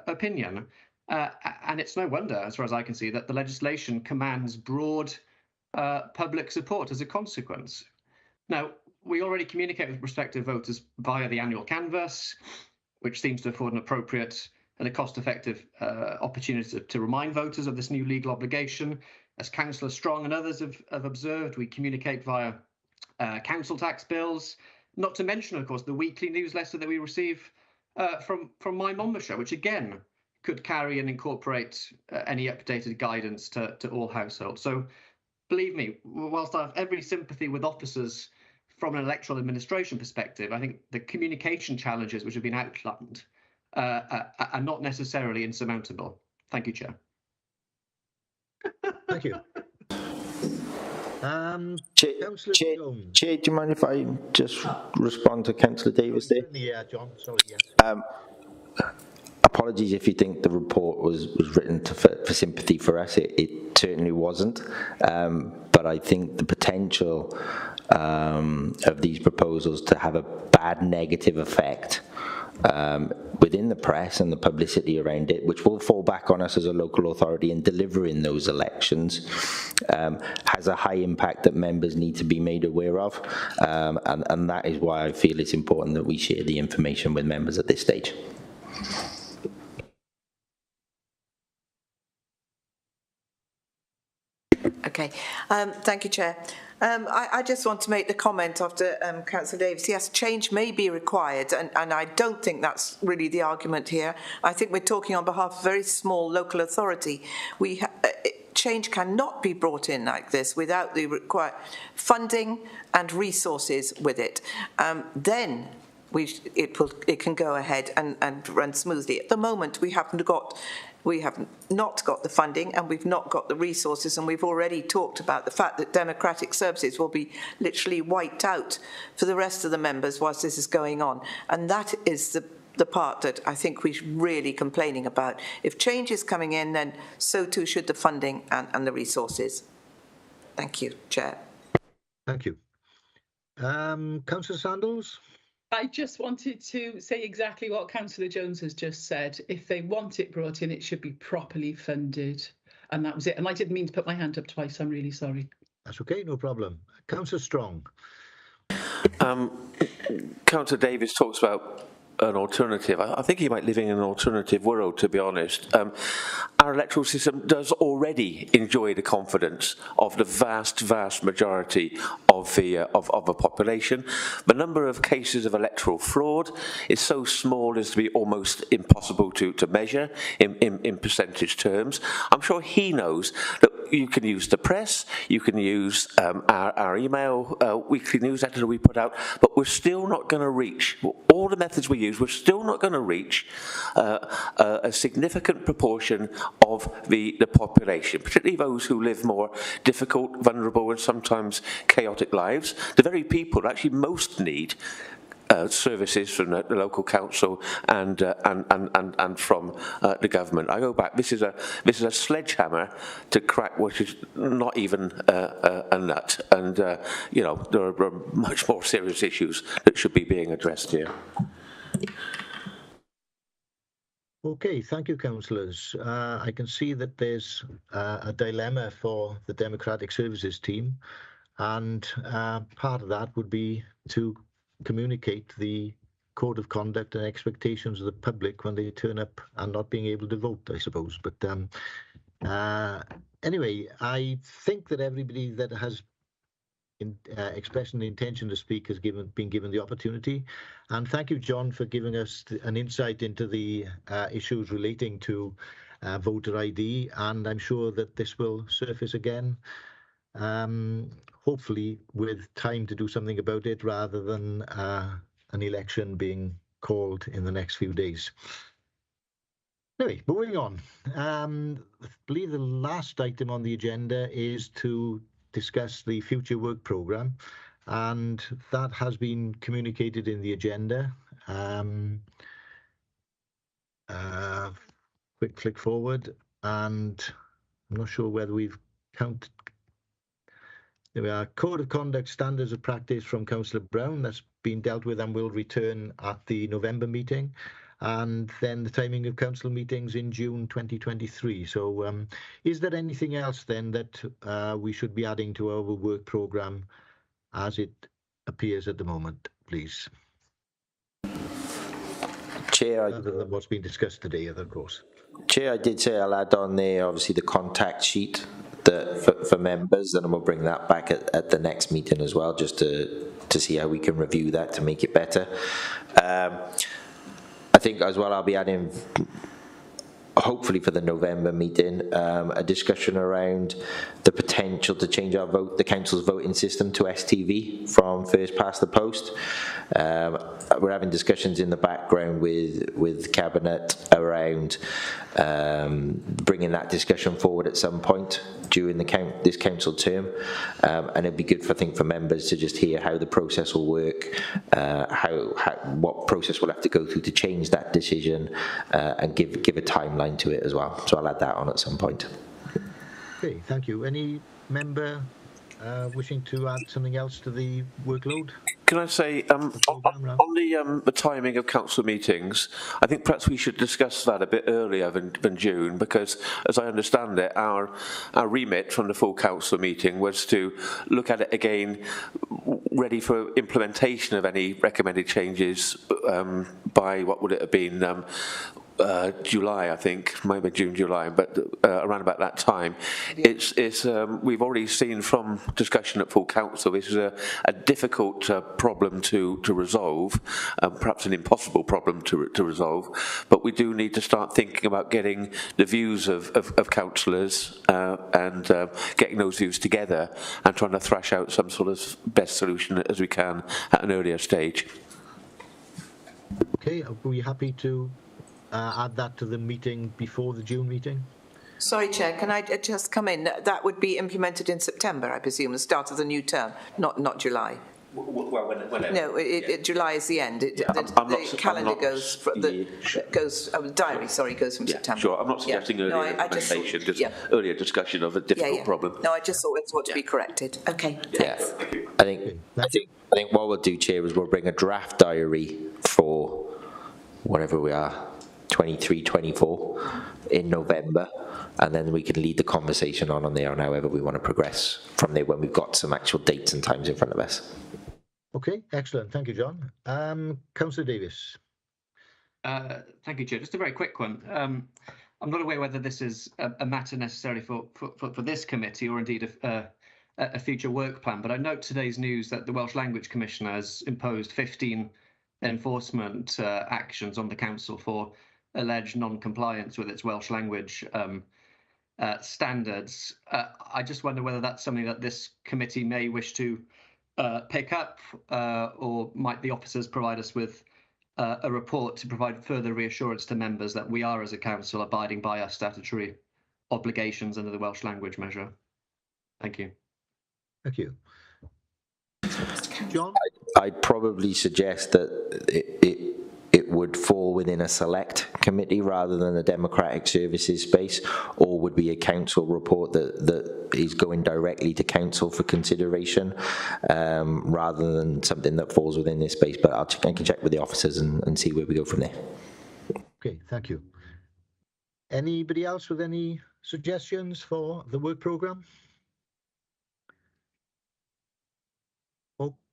opinion. And it's no wonder, as far as I can see, that the legislation commands broad public support as a consequence. Now, we already communicate with prospective voters via the annual canvass, which seems to afford an appropriate and a cost-effective opportunity to remind voters of this new legal obligation. As Councillor Strong and others have observed, we communicate via council tax bills, not to mention, of course, the weekly newsletter that we receive from My Monmouthshire, which again could carry and incorporate any updated guidance to all households. So believe me, whilst I have every sympathy with officers from an electoral administration perspective, I think the communication challenges which have been outlined are not necessarily insurmountable. Thank you, Chair. Thank you. Chair, do you mind if I just respond to Councillor Davis there? Yeah, John, sorry, yes. Apologies if you think the report was written for sympathy for us. It certainly wasn't. But I think the potential of these proposals to have a bad negative effect within the press and the publicity around it, which will fall back on us as a local authority in delivering those elections, has a high impact that members need to be made aware of. And that is why I feel it's important that we share the information with members at this stage. Okay, thank you, Chair. I just want to make the comment after Councillor Davis. Yes, change may be required, and I don't think that's really the argument here. I think we're talking on behalf of a very small local authority. Change cannot be brought in like this without the required funding and resources with it. Then it can go ahead and run smoothly. At the moment, we have not got the funding and we've not got the resources, and we've already talked about the fact that democratic services will be literally wiped out for the rest of the members whilst this is going on. And that is the part that I think we're really complaining about. If change is coming in, then so too should the funding and the resources. Thank you, Chair. Thank you. Councillor Sandals? I just wanted to say exactly what Councillor Jones has just said. If they want it brought in, it should be properly funded. And that was it. And I didn't mean to put my hand up twice. I'm really sorry. That's okay, no problem. Councillor Strong. Councillor Davis talks about an alternative. I think he might live in an alternative world, to be honest. Our electoral system does already enjoy the confidence of the vast majority of the population. The number of cases of electoral fraud is so small as to be almost impossible to measure in percentage terms. I'm sure he knows that you can use the press, you can use our email weekly newsletter that we put out, but we're still not going to reach all the methods we use. We're still not going to reach a significant proportion of the population, particularly those who live more difficult, vulnerable, and sometimes chaotic lives. The very people that actually most need services from the local council and from the government. I go back. This is a sledgehammer to crack what is not even a nut. And you know, there are much more serious issues that should be being addressed here. Okay, thank you, councillors. I can see that there's a dilemma for the Democratic Services team, and part of that would be to communicate the code of conduct and expectations of the public when they turn up and not being able to vote, I suppose. But anyway, I think that everybody that has expressing the intention to speak has been given the opportunity. And thank you, John, for giving us an insight into the issues relating to voter ID. And I'm sure that this will surface again, hopefully with time to do something about it rather than an election being called in the next few days. Anyway, moving on. I believe the last item on the agenda is to discuss the future work programme, and that has been communicated in the agenda. Quick click forward, and I'm not sure whether we've counted. There we are. Code of Conduct Standards of Practice from Councillor Brown. That's been dealt with and will return at the November meeting. And then the timing of council meetings in June 2023. So is there anything else then that we should be adding to our work programme as it appears at the moment, please? Chair, other than what's been discussed today, of course. Chair, I did say I'll add on there, obviously, the contact sheet for members, and we'll bring that back at the next meeting as well, just to see how we can review that to make it better. I think as well I'll be adding, hopefully for the November meeting, a discussion around the potential to change the council's voting system to STV from first past the post. We're having discussions in the background with Cabinet around bringing that discussion forward at some point during this council term, and it'd be good for members to just hear how the process will work, what process we'll have to go through to change that decision, and give a timeline to it as well. So I'll add that on at some point. Okay, thank you. Any member wishing to add something else to the workload? Can I say, on the timing of council meetings, I think perhaps we should discuss that a bit earlier than June, because as I understand it, our remit from the full council meeting was to look at it again, ready for implementation of any recommended changes by, what would it have been, July, I think, maybe June, July, but around about that time. It's we've already seen from discussion at full council, this is a difficult problem to resolve, perhaps an impossible problem to resolve, but we do need to start thinking about getting the views of councillors and getting those views together and trying to thrash out some sort of best solution as we can at an earlier stage. Okay, are we happy to add that to the meeting before the June meeting? Sorry, Chair, can I just come in? That would be implemented in September, I presume, the start of the new term, not July. Well, whenever. No, July is the end. The calendar goes from diary. Sorry, goes from September. Sure, I'm not suggesting earlier implementation, just earlier discussion of a difficult problem. No, I just thought it ought to be corrected. Okay, thanks. I think what we'll do, Chair, is we'll bring a draft diary for whatever we are, 23, 24 in November, and then we can lead the conversation on there and however we want to progress from there when we've got some actual dates and times in front of us. Okay, excellent. Thank you, John. Councillor Davis. Thank you, Chair. Just a very quick one. I'm not aware whether this is a matter necessarily for this committee or indeed a future work plan, but I note today's news that the Welsh Language Commissioner has imposed 15 enforcement actions on the council for alleged non-compliance with its Welsh language standards. I just wonder whether that's something that this committee may wish to pick up, or might the officers provide us with a report to provide further reassurance to members that we are, as a council, abiding by our statutory obligations under the Welsh language measure. Thank you. Thank you. John? I'd probably suggest that it would fall within a select committee rather than a democratic services space, or would be a council report that is going directly to council for consideration, rather than something that falls within this space. But I can check with the officers and see where we go from there. Okay, thank you. Anybody else with any suggestions for the work programme?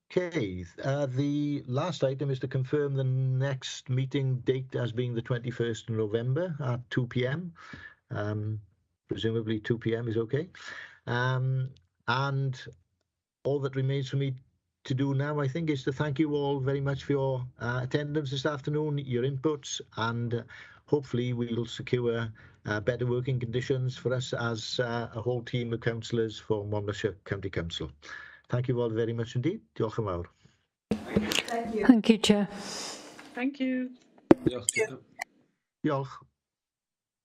Okay, the last item is to confirm the next meeting date as being the 21st of November at 2 p.m. Presumably 2 p.m. is okay. And all that remains for me to do now, I think, is to thank you all very much for your attendance this afternoon, your inputs, and hopefully we'll secure better working conditions for us as a whole team of councillors for Monmouthshire County Council. Thank you all very much indeed. Diolch yn fawr. Thank you, Chair. Thank you. Diolch. Diolch.